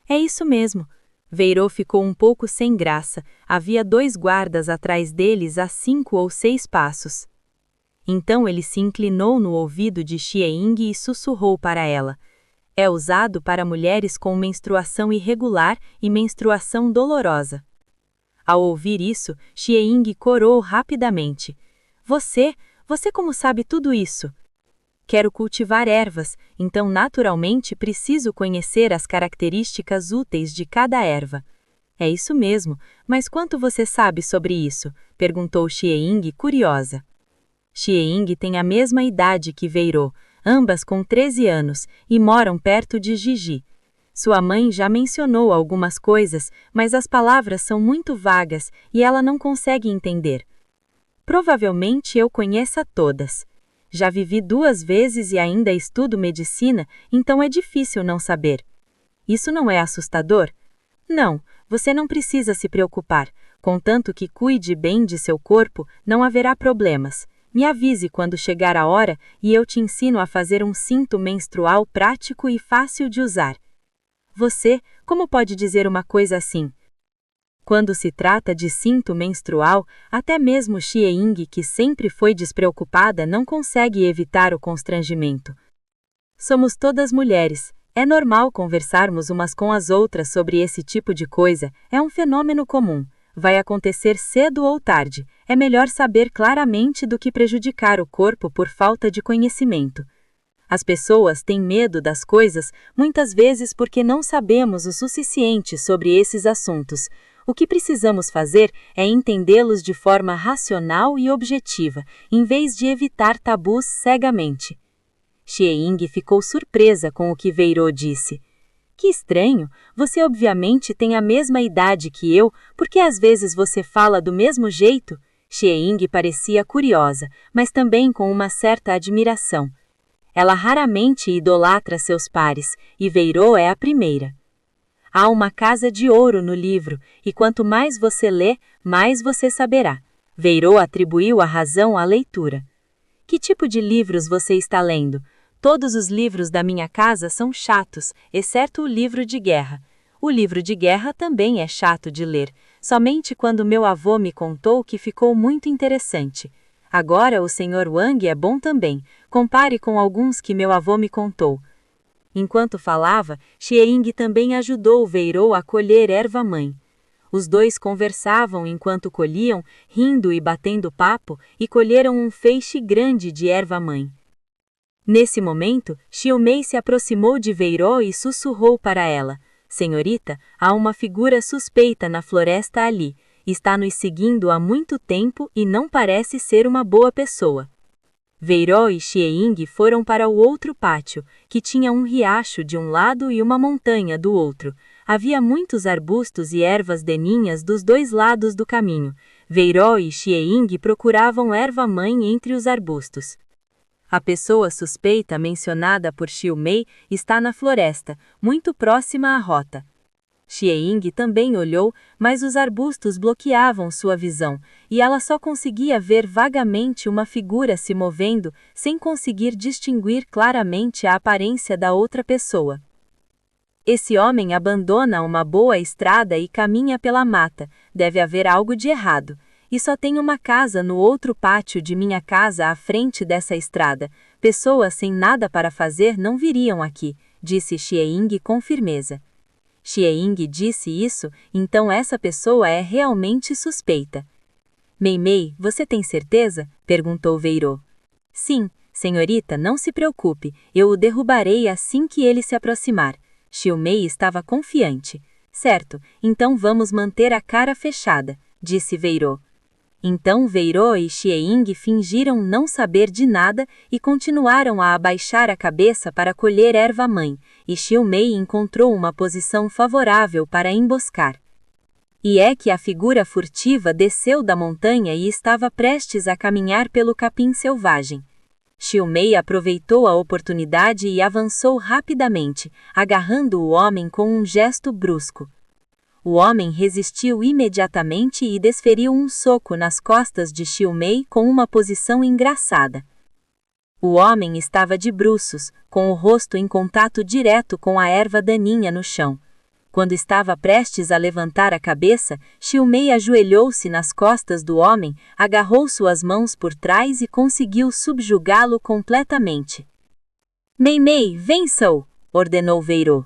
"É isso mesmo." Veiró ficou um pouco sem graça, havia 2 guardas atrás deles a 5 ou 6 passos. Então ele se inclinou no ouvido de Xie Ying e sussurrou para ela: "É usado para mulheres com menstruação irregular e menstruação dolorosa." Ao ouvir isso, Xie Ying corou rapidamente: Você como sabe tudo isso?" "Quero cultivar ervas, então naturalmente preciso conhecer as características úteis de cada erva." "É isso mesmo, mas quanto você sabe sobre isso?" perguntou Xie Ying curiosa. Xie Ying tem a mesma idade que Veiró, ambas com 13 anos, e moram perto de Jiji. Sua mãe já mencionou algumas coisas, mas as palavras são muito vagas e ela não consegue entender. "Provavelmente eu conheça todas. Já vivi 2 vezes e ainda estudo medicina, então é difícil não saber." "Isso não é assustador?" "Não, você não precisa se preocupar. Contanto que cuide bem de seu corpo, não haverá problemas. Me avise quando chegar a hora e eu te ensino a fazer um cinto menstrual prático e fácil de usar." "Você, como pode dizer uma coisa assim?" Quando se trata de cinto menstrual, até mesmo Xie Ying, que sempre foi despreocupada, não consegue evitar o constrangimento. "Somos todas mulheres. É normal conversarmos umas com as outras sobre esse tipo de coisa, é um fenômeno comum. Vai acontecer cedo ou tarde, é melhor saber claramente do que prejudicar o corpo por falta de conhecimento. As pessoas têm medo das coisas, muitas vezes porque não sabemos o suficiente sobre esses assuntos. O que precisamos fazer é entendê-los de forma racional e objetiva, em vez de evitar tabus cegamente." Xie Ying ficou surpresa com o que Veiró disse. "Que estranho, você obviamente tem a mesma idade que eu, porque às vezes você fala do mesmo jeito?" Xie Ying parecia curiosa, mas também com uma certa admiração. Ela raramente idolatra seus pares, e Veiró é a primeira. Há uma casa de ouro no livro, e quanto mais você lê, mais você saberá. Veiró atribuiu a razão à leitura. "Que tipo de livros você está lendo?" "Todos os livros da minha casa são chatos, exceto o livro de guerra." "O livro de guerra também é chato de ler, somente quando meu avô me contou que ficou muito interessante. Agora o Sr. Wang é bom também, compare com alguns que meu avô me contou." Enquanto falava, Xie Ying também ajudou Veiró a colher erva-mãe. Os dois conversavam enquanto colhiam, rindo e batendo papo, e colheram um feixe grande de erva-mãe. Nesse momento, Xiumei se aproximou de Veiró e sussurrou para ela: "Senhorita, há uma figura suspeita na floresta ali. Está nos seguindo há muito tempo e não parece ser uma boa pessoa." Veiró e Xie Ying foram para o outro pátio, que tinha um riacho de um lado e uma montanha do outro. Havia muitos arbustos e ervas daninhas dos 2 lados do caminho. Veiró e Xie Ying procuravam erva-mãe entre os arbustos. A pessoa suspeita mencionada por Xiumei está na floresta, muito próxima à rota. Xie Ying também olhou, mas os arbustos bloqueavam sua visão, e ela só conseguia ver vagamente uma figura se movendo, sem conseguir distinguir claramente a aparência da outra pessoa. Esse homem abandona uma boa estrada e caminha pela mata. Deve haver algo de errado. E só tem uma casa no outro pátio de minha casa à frente dessa estrada. Pessoas sem nada para fazer não viriam aqui, disse Xieying com firmeza. Xieying disse isso, então essa pessoa é realmente suspeita. Meimei, você tem certeza? Perguntou Veirô. Sim, senhorita, não se preocupe, eu o derrubarei assim que ele se aproximar. Xiumei estava confiante. Certo, então vamos manter a cara fechada, disse Veirô. Então Veirô e Xieying fingiram não saber de nada e continuaram a abaixar a cabeça para colher erva-mãe, e Xiumei encontrou uma posição favorável para emboscar. E é que a figura furtiva desceu da montanha e estava prestes a caminhar pelo capim selvagem. Xiumei aproveitou a oportunidade e avançou rapidamente, agarrando o homem com um gesto brusco. O homem resistiu imediatamente e desferiu um soco nas costas de Xiumei com uma posição engraçada. O homem estava de bruços, com o rosto em contato direto com a erva daninha no chão. Quando estava prestes a levantar a cabeça, Xiumei ajoelhou-se nas costas do homem, agarrou suas mãos por trás e conseguiu subjugá-lo completamente. Meimei, vença-o! Ordenou Veirô.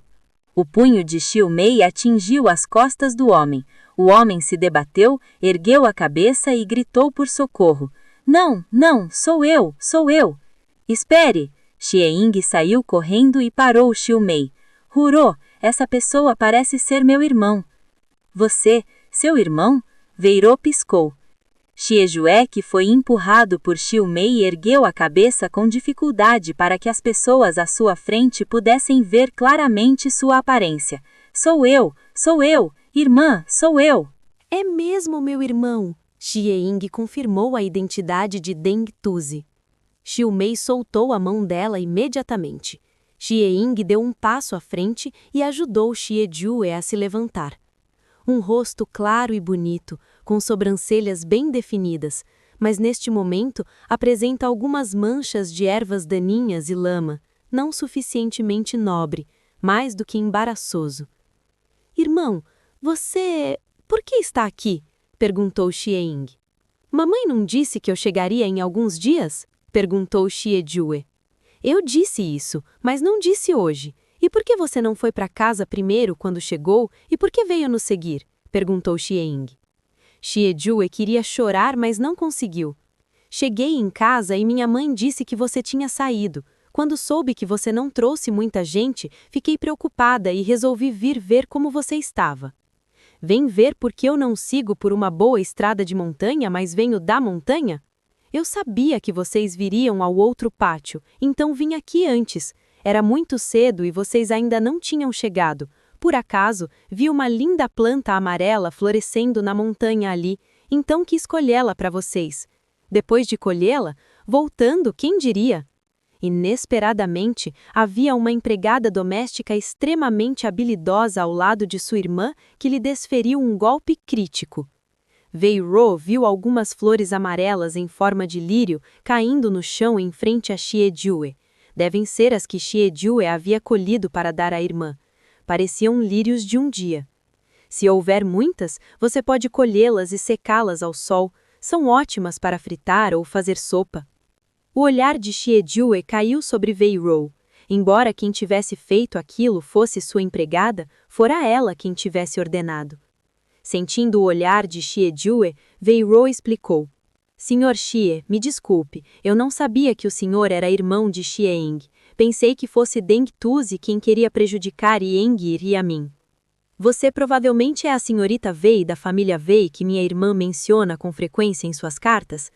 O punho de Xiumei atingiu as costas do homem. O homem se debateu, ergueu a cabeça e gritou por socorro. Não, não, sou eu, sou eu! Espere! Xieying saiu correndo e parou Xiumei. Hurô! Essa pessoa parece ser meu irmão. Você, seu irmão? Veirô piscou. Xiejuek foi empurrado por Xiumei e ergueu a cabeça com dificuldade para que as pessoas à sua frente pudessem ver claramente sua aparência. Sou eu, irmã, sou eu. É mesmo meu irmão. Xieying confirmou a identidade de Deng Tuzi. Xiumei soltou a mão dela imediatamente. Xieying deu um passo à frente e ajudou Xiejue a se levantar. Um rosto claro e bonito, com sobrancelhas bem definidas, mas neste momento apresenta algumas manchas de ervas daninhas e lama, não suficientemente nobre, mais do que embaraçoso. Irmão, você... por que está aqui? Perguntou Xieying. Mamãe não disse que eu chegaria em alguns dias? Perguntou Xiejue. Eu disse isso, mas não disse hoje. E por que você não foi para casa primeiro quando chegou e por que veio nos seguir? Perguntou Xieying. Xiejue queria chorar, mas não conseguiu. Cheguei em casa e minha mãe disse que você tinha saído. Quando soube que você não trouxe muita gente, fiquei preocupada e resolvi vir ver como você estava. Vem ver porque eu não sigo por uma boa estrada de montanha, mas venho da montanha? Eu sabia que vocês viriam ao outro pátio, então vim aqui antes. Era muito cedo e vocês ainda não tinham chegado. Por acaso, vi uma linda planta amarela florescendo na montanha ali, então quis colhê-la para vocês. Depois de colhê-la, voltando, quem diria? Inesperadamente, havia uma empregada doméstica extremamente habilidosa ao lado de sua irmã que lhe desferiu um golpe crítico. Veirô viu algumas flores amarelas em forma de lírio caindo no chão em frente a Xiejue. Devem ser as que Xiejue havia colhido para dar à irmã. Pareciam lírios de um dia. Se houver muitas, você pode colhê-las e secá-las ao sol. São ótimas para fritar ou fazer sopa. O olhar de Xiejue caiu sobre Veirô. Embora quem tivesse feito aquilo fosse sua empregada, fora ela quem tivesse ordenado. Sentindo o olhar de Xiejue, Veirô explicou. Senhor Xie, me desculpe, eu não sabia que o senhor era irmão de Xieying. Pensei que fosse Deng Tuzi quem queria prejudicar Yengir e a mim. Você provavelmente é a senhorita Wei da família Wei que minha irmã menciona com frequência em suas cartas?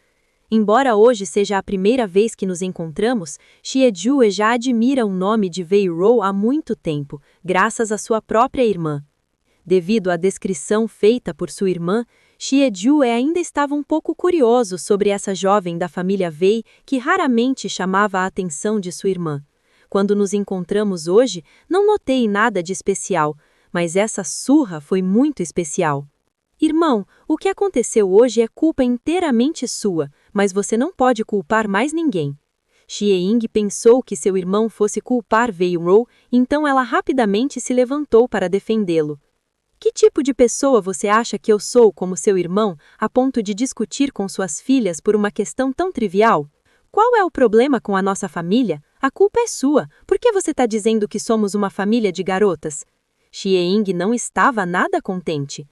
Embora hoje seja a primeira vez que nos encontramos, Xiejue já admira o nome de Veirô há muito tempo, graças à sua própria irmã. Devido à descrição feita por sua irmã, Xiejue ainda estava um pouco curioso sobre essa jovem da família Wei que raramente chamava a atenção de sua irmã. Quando nos encontramos hoje, não notei nada de especial, mas essa surra foi muito especial. Irmão, o que aconteceu hoje é culpa inteiramente sua, mas você não pode culpar mais ninguém. Xieying pensou que seu irmão fosse culpar Wei Rou, então ela rapidamente se levantou para defendê-lo. Que tipo de pessoa você acha que eu sou como seu irmão, a ponto de discutir com suas filhas por uma questão tão trivial? Qual é o problema com a nossa família? A culpa é sua. Por que você está dizendo que somos uma família de garotas? Xieying não estava nada contente.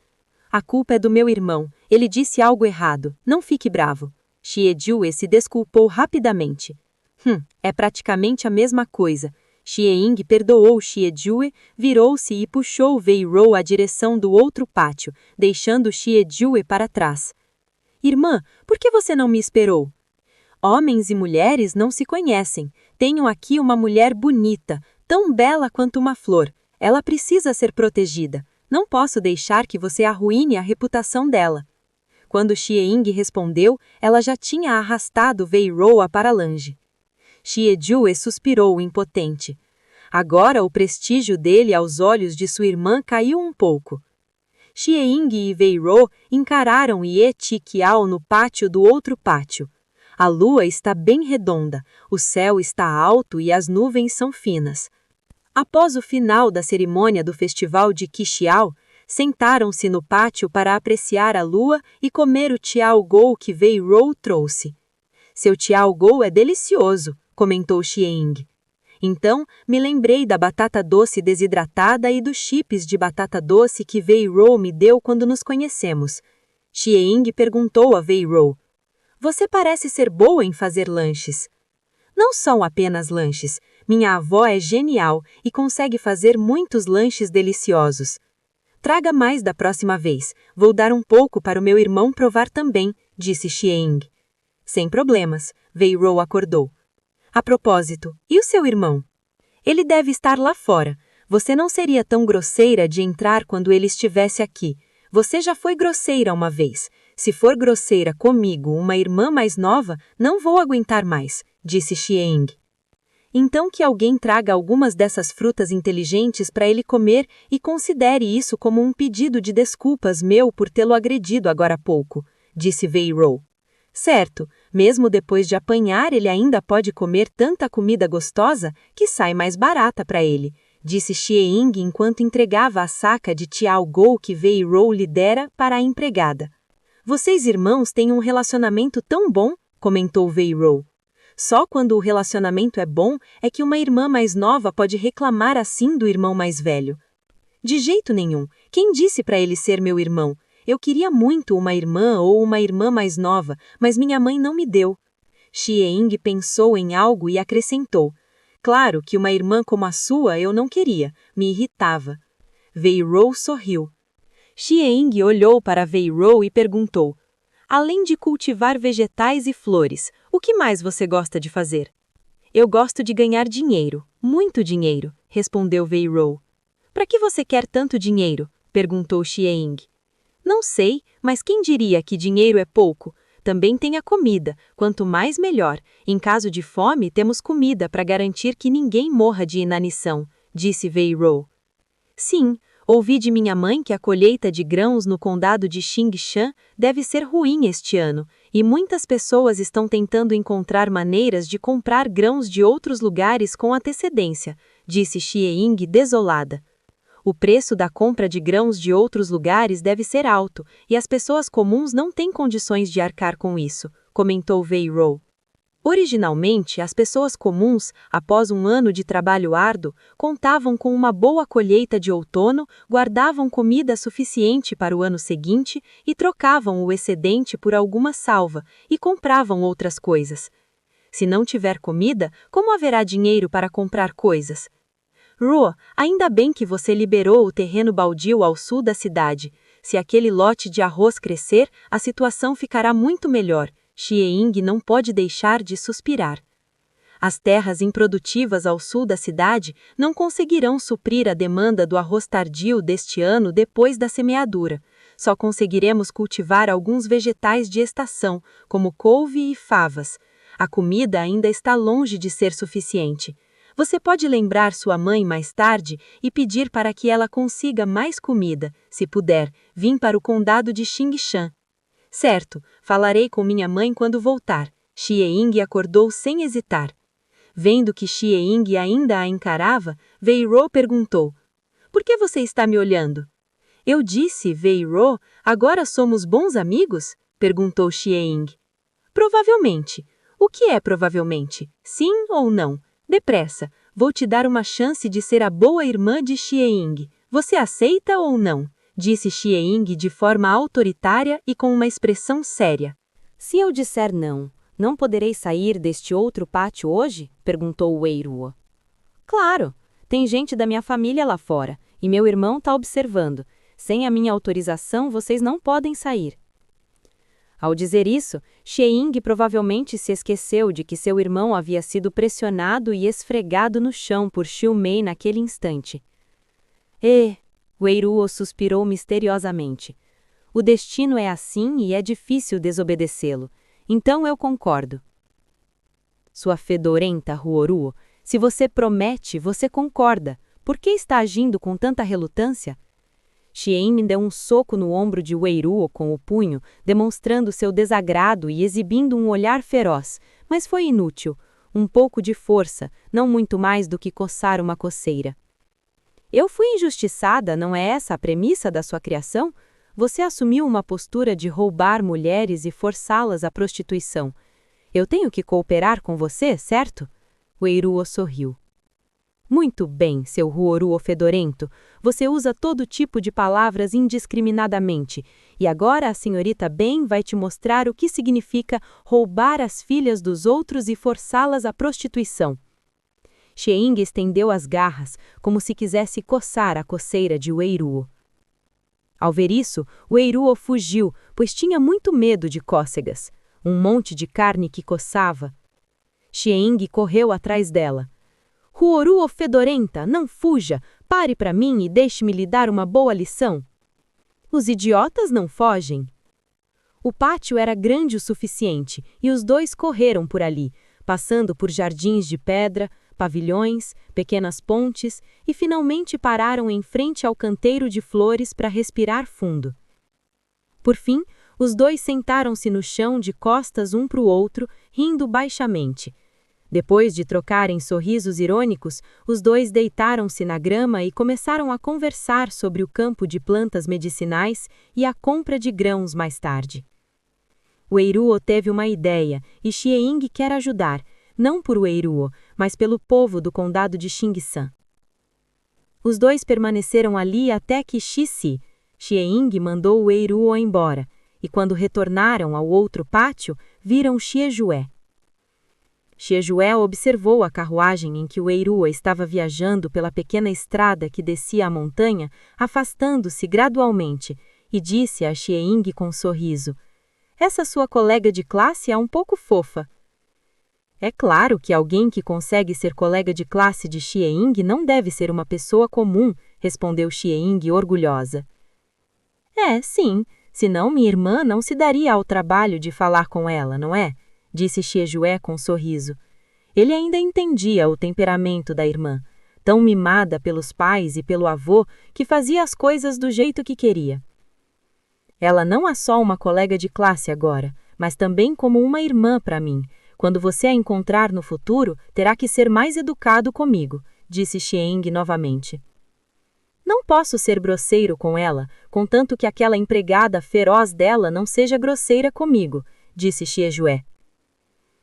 A culpa é do meu irmão. Ele disse algo errado. Não fique bravo. Xiejue se desculpou rapidamente. É praticamente a mesma coisa. Xieying perdoou Xiejue, virou-se e puxou Wei Rou à direção do outro pátio, deixando Xiejue para trás. Irmã, por que você não me esperou? Homens e mulheres não se conhecem. Tenho aqui uma mulher bonita, tão bela quanto uma flor. Ela precisa ser protegida. Não posso deixar que você arruine a reputação dela. Quando Xieying respondeu, ela já tinha arrastado Wei Rou para longe. Xiejue suspirou impotente. Agora o prestígio dele aos olhos de sua irmã caiu um pouco. Xieying e Wei Rou encararam Ye Tiqiao no pátio do outro pátio. A lua está bem redonda, o céu está alto e as nuvens são finas. Após o final da cerimônia do festival de Qixiao, sentaram-se no pátio para apreciar a lua e comer o Tiao-Gou que Wei Rou trouxe. Seu Tiao-Gou é delicioso, comentou Xieying. Então, me lembrei da batata doce desidratada e dos chips de batata doce que Wei Rou me deu quando nos conhecemos. Xieying perguntou a Wei Rou: você parece ser boa em fazer lanches. Não são apenas lanches. Minha avó é genial e consegue fazer muitos lanches deliciosos. Traga mais da próxima vez. Vou dar um pouco para o meu irmão provar também, disse Xieying. Sem problemas, Wei Rou acordou. A propósito, e o seu irmão? Ele deve estar lá fora. Você não seria tão grosseira de entrar quando ele estivesse aqui. Você já foi grosseira uma vez. Se for grosseira comigo, uma irmã mais nova, não vou aguentar mais, disse Xieying. Então que alguém traga algumas dessas frutas inteligentes para ele comer e considere isso como um pedido de desculpas meu por tê-lo agredido agora há pouco, disse Wei Rou. Certo, mesmo depois de apanhar ele ainda pode comer tanta comida gostosa que sai mais barata para ele, disse Xieying enquanto entregava a saca de Tiao-Gou que Wei Rou lhe dera para a empregada. Vocês irmãos têm um relacionamento tão bom, comentou Wei Rou. Só quando o relacionamento é bom é que uma irmã mais nova pode reclamar assim do irmão mais velho. De jeito nenhum. Quem disse para ele ser meu irmão? Eu queria muito uma irmã ou uma irmã mais nova, mas minha mãe não me deu. Xieying pensou em algo e acrescentou. Claro que uma irmã como a sua eu não queria, me irritava. Wei Rou sorriu. Xieying olhou para Wei Rou e perguntou: além de cultivar vegetais e flores, o que mais você gosta de fazer? Eu gosto de ganhar dinheiro, muito dinheiro, respondeu Wei Rou. Para que você quer tanto dinheiro? Perguntou Xieying. Não sei, mas quem diria que dinheiro é pouco? Também tem a comida, quanto mais melhor. Em caso de fome, temos comida para garantir que ninguém morra de inanição, disse Wei Rou. Sim, ouvi de minha mãe que a colheita de grãos no condado de Xingshan deve ser ruim este ano, e muitas pessoas estão tentando encontrar maneiras de comprar grãos de outros lugares com antecedência, disse Xieying desolada. O preço da compra de grãos de outros lugares deve ser alto, e as pessoas comuns não têm condições de arcar com isso, comentou Wei Rou. Originalmente, as pessoas comuns, após um ano de trabalho árduo, contavam com uma boa colheita de outono, guardavam comida suficiente para o ano seguinte e trocavam o excedente por alguma salva e compravam outras coisas. Se não tiver comida, como haverá dinheiro para comprar coisas? Rou, ainda bem que você liberou o terreno baldio ao sul da cidade. Se aquele lote de arroz crescer, a situação ficará muito melhor. Xieying não pode deixar de suspirar. As terras improdutivas ao sul da cidade não conseguirão suprir a demanda do arroz tardio deste ano depois da semeadura. Só conseguiremos cultivar alguns vegetais de estação, como couve e favas. A comida ainda está longe de ser suficiente. Você pode lembrar sua mãe mais tarde e pedir para que ela consiga mais comida, se puder, vir para o condado de Xingshan. Certo, falarei com minha mãe quando voltar. Xieying acordou sem hesitar. Vendo que Xie Ying ainda a encarava, Wei Ruo perguntou: "Por que você está me olhando?" "Eu disse, Wei Ruo, agora somos bons amigos?" perguntou Xie Ying. "Provavelmente. O que é provavelmente? Sim ou não? Depressa, vou te dar uma chance de ser a boa irmã de Xie Ying. Você aceita ou não?" disse Xie Ying de forma autoritária e com uma expressão séria. Se eu disser não, não poderei sair deste outro pátio hoje? Perguntou Wei Ruo. Claro, tem gente da minha família lá fora, e meu irmão está observando. Sem a minha autorização, vocês não podem sair. Ao dizer isso, Xie Ying provavelmente se esqueceu de que seu irmão havia sido pressionado e esfregado no chão por Xiu Mei naquele instante. Wei Ruo suspirou misteriosamente. O destino é assim e é difícil desobedecê-lo. Então eu concordo. Sua fedorenta Ruoruo, se você promete, você concorda. Por que está agindo com tanta relutância? Xie Ying deu um soco no ombro de Wei Ruo com o punho, demonstrando seu desagrado e exibindo um olhar feroz, mas foi inútil. Um pouco de força, não muito mais do que coçar uma coceira. Eu fui injustiçada, não é essa a premissa da sua criação? Você assumiu uma postura de roubar mulheres e forçá-las à prostituição. Eu tenho que cooperar com você, certo? Wei Ruo sorriu. Muito bem, seu Ruoruo fedorento. Você usa todo tipo de palavras indiscriminadamente. E agora a senhorita Ben vai te mostrar o que significa roubar as filhas dos outros e forçá-las à prostituição. Xie Ying estendeu as garras, como se quisesse coçar a coceira de Wei Ruo. Ao ver isso, Wei Ruo fugiu, pois tinha muito medo de cócegas. Um monte de carne que coçava. Xie Ying correu atrás dela. Ruoruo fedorenta, não fuja! Pare para mim e deixe-me lhe dar uma boa lição. Os idiotas não fogem. O pátio era grande o suficiente, e os dois correram por ali, passando por jardins de pedra, pavilhões, pequenas pontes, e finalmente pararam em frente ao canteiro de flores para respirar fundo. Por fim, os dois sentaram-se no chão de costas um para o outro, rindo baixamente. Depois de trocarem sorrisos irônicos, os dois deitaram-se na grama e começaram a conversar sobre o campo de plantas medicinais e a compra de grãos mais tarde. Wei Ruo teve uma ideia e Xie Ying quer ajudar, não por Wei Ruo, mas pelo povo do condado de Xingsan. Os dois permaneceram ali até que Xie Ying mandou Wei Ruo embora, e quando retornaram ao outro pátio, viram Xie Jue. Xie Jue observou a carruagem em que Wei Ruo estava viajando pela pequena estrada que descia a montanha, afastando-se gradualmente, e disse a Xie Ying com um sorriso: "Essa sua colega de classe é um pouco fofa." É claro que alguém que consegue ser colega de classe de Xie Ying não deve ser uma pessoa comum, respondeu Xie Ying orgulhosa. Sim, senão minha irmã não se daria ao trabalho de falar com ela, não é? Disse Xie Jue com um sorriso. Ele ainda entendia o temperamento da irmã, tão mimada pelos pais e pelo avô que fazia as coisas do jeito que queria. Ela não é só uma colega de classe agora, mas também como uma irmã para mim. Quando você a encontrar no futuro, terá que ser mais educado comigo, disse Xie Ying novamente. Não posso ser grosseiro com ela, contanto que aquela empregada feroz dela não seja grosseira comigo, disse Xie Jue.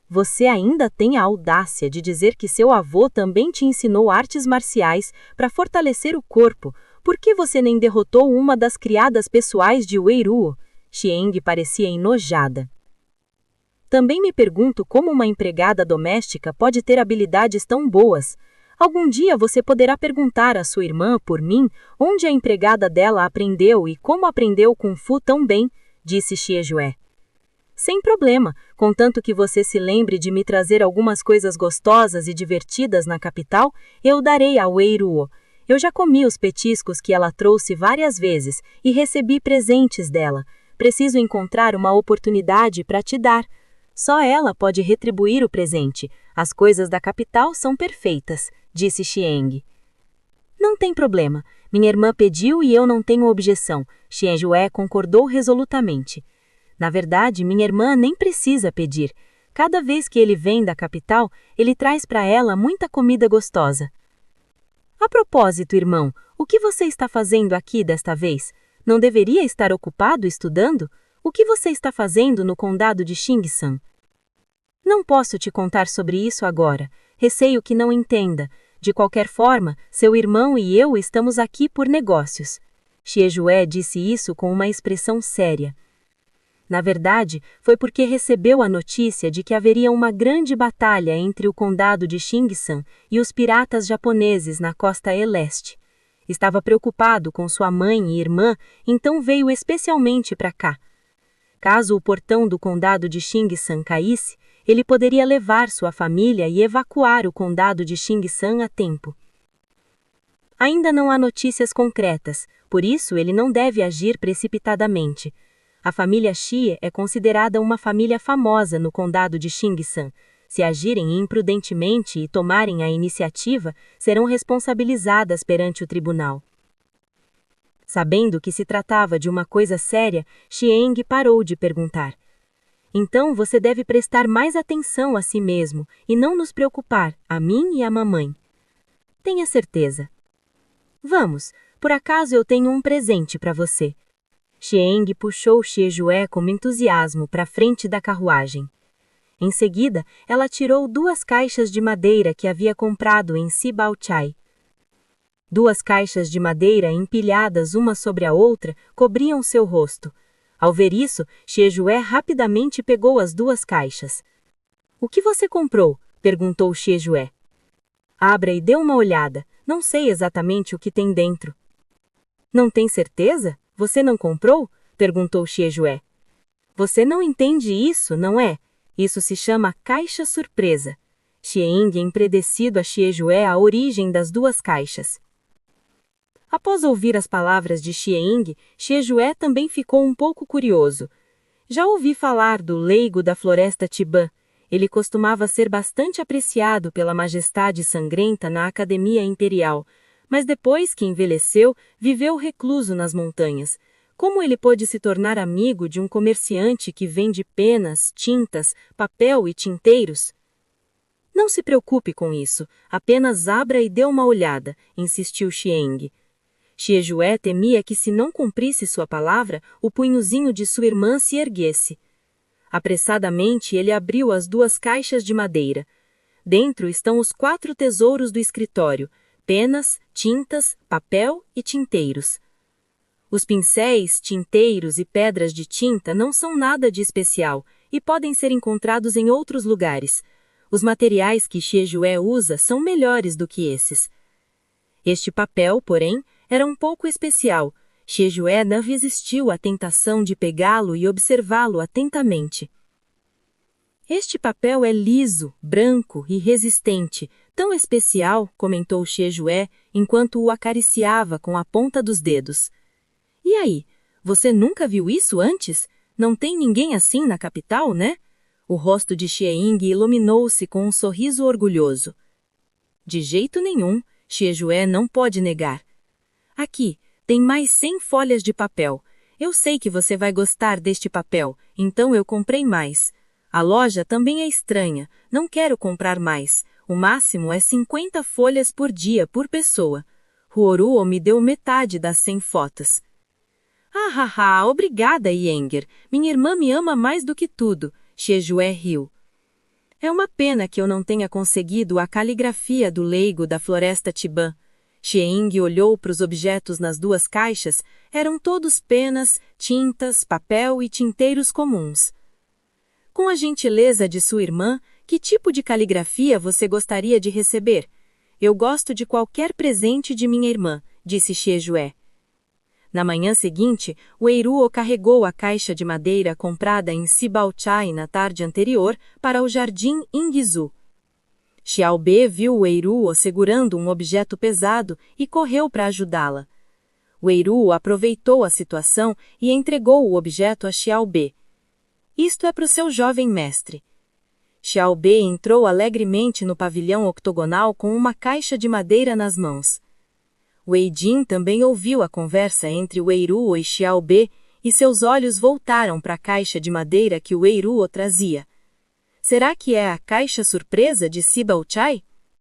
Você ainda tem a audácia de dizer que seu avô também te ensinou artes marciais para fortalecer o corpo. Por que você nem derrotou uma das criadas pessoais de Wei Ruo? Xie Ying parecia enojada. Também me pergunto como uma empregada doméstica pode ter habilidades tão boas. Algum dia você poderá perguntar à sua irmã, por mim, onde a empregada dela aprendeu e como aprendeu Kung Fu tão bem, disse Xie Jue. Sem problema, contanto que você se lembre de me trazer algumas coisas gostosas e divertidas na capital, eu darei a Wei Ruo. Eu já comi os petiscos que ela trouxe várias vezes e recebi presentes dela. Preciso encontrar uma oportunidade para te dar. Só ela pode retribuir o presente. As coisas da capital são perfeitas, disse Xieng. Não tem problema. Minha irmã pediu e eu não tenho objeção. Xie Jue concordou resolutamente. Na verdade, minha irmã nem precisa pedir. Cada vez que ele vem da capital, ele traz para ela muita comida gostosa. A propósito, irmão, o que você está fazendo aqui desta vez? Não deveria estar ocupado estudando? O que você está fazendo no condado de Xingsan? Não posso te contar sobre isso agora. Receio que não entenda. De qualquer forma, seu irmão e eu estamos aqui por negócios. Xie disse isso com uma expressão séria. Na verdade, foi porque recebeu a notícia de que haveria uma grande batalha entre o condado de Xingsan e os piratas japoneses na costa leste. Estava preocupado com sua mãe e irmã, então veio especialmente para cá. Caso o portão do condado de Xingsan caísse, ele poderia levar sua família e evacuar o condado de Xingsan a tempo. Ainda não há notícias concretas, por isso ele não deve agir precipitadamente. A família Xie é considerada uma família famosa no condado de Xingsan. Se agirem imprudentemente e tomarem a iniciativa, serão responsabilizadas perante o tribunal. Sabendo que se tratava de uma coisa séria, Xieng parou de perguntar. Então você deve prestar mais atenção a si mesmo e não nos preocupar, a mim e a mamãe. Tenha certeza. Vamos, por acaso eu tenho um presente para você. Xieng puxou Xie com entusiasmo para a frente da carruagem. Em seguida, ela tirou 2 caixas de madeira que havia comprado em Sibaochai. 2 caixas de madeira empilhadas uma sobre a outra cobriam seu rosto. Ao ver isso, Xie rapidamente pegou as 2 caixas. O que você comprou? Perguntou Xie. Abra e dê uma olhada. Não sei exatamente o que tem dentro. Não tem certeza? Você não comprou? Perguntou Xie. Você não entende isso, não é? Isso se chama caixa surpresa. Xieng empredecido a Xie a origem das 2 caixas. Após ouvir as palavras de Xieng, Xie também ficou um pouco curioso. Já ouvi falar do leigo da floresta Tibã. Ele costumava ser bastante apreciado pela majestade sangrenta na Academia Imperial, mas depois que envelheceu, viveu recluso nas montanhas. Como ele pôde se tornar amigo de um comerciante que vende penas, tintas, papel e tinteiros? Não se preocupe com isso, apenas abra e dê uma olhada, insistiu Xieng. Xie temia que se não cumprisse sua palavra, o punhozinho de sua irmã se erguesse. Apressadamente ele abriu as 2 caixas de madeira. Dentro estão os 4 tesouros do escritório, penas, tintas, papel e tinteiros. Os pincéis, tinteiros e pedras de tinta não são nada de especial e podem ser encontrados em outros lugares. Os materiais que Xie usa são melhores do que esses. Este papel, porém, era um pouco especial. Xie não resistiu à tentação de pegá-lo e observá-lo atentamente. Este papel é liso, branco e resistente, tão especial, comentou Xie enquanto o acariciava com a ponta dos dedos. E aí, você nunca viu isso antes? Não tem ninguém assim na capital, né? O rosto de Xieng iluminou-se com um sorriso orgulhoso. De jeito nenhum, Xie não pode negar. Aqui, tem mais 100 folhas de papel. Eu sei que você vai gostar deste papel, então eu comprei mais. A loja também é estranha, não quero comprar mais. O máximo é 50 folhas por dia por pessoa. Huoruo me deu metade das 100 fotos. Obrigada, Yenger. Minha irmã me ama mais do que tudo. Xie riu. É uma pena que eu não tenha conseguido a caligrafia do leigo da floresta Tibã. Xieng olhou para os objetos nas 2 caixas, eram todos penas, tintas, papel e tinteiros comuns. Com a gentileza de sua irmã, que tipo de caligrafia você gostaria de receber? Eu gosto de qualquer presente de minha irmã, disse Xie. Na manhã seguinte, Weiruo carregou a caixa de madeira comprada em Sibaochai na tarde anterior para o jardim Ingzu. Xiaobei viu Weiruo segurando um objeto pesado e correu para ajudá-la. Weiruo aproveitou a situação e entregou o objeto a Xiaobei. Isto é para o seu jovem mestre. Xiaobei entrou alegremente no pavilhão octogonal com uma caixa de madeira nas mãos. Wei Jin também ouviu a conversa entre Weiruo e Xiaobei e seus olhos voltaram para a caixa de madeira que Weiruo trazia. Será que é a caixa surpresa de Sibao Chai?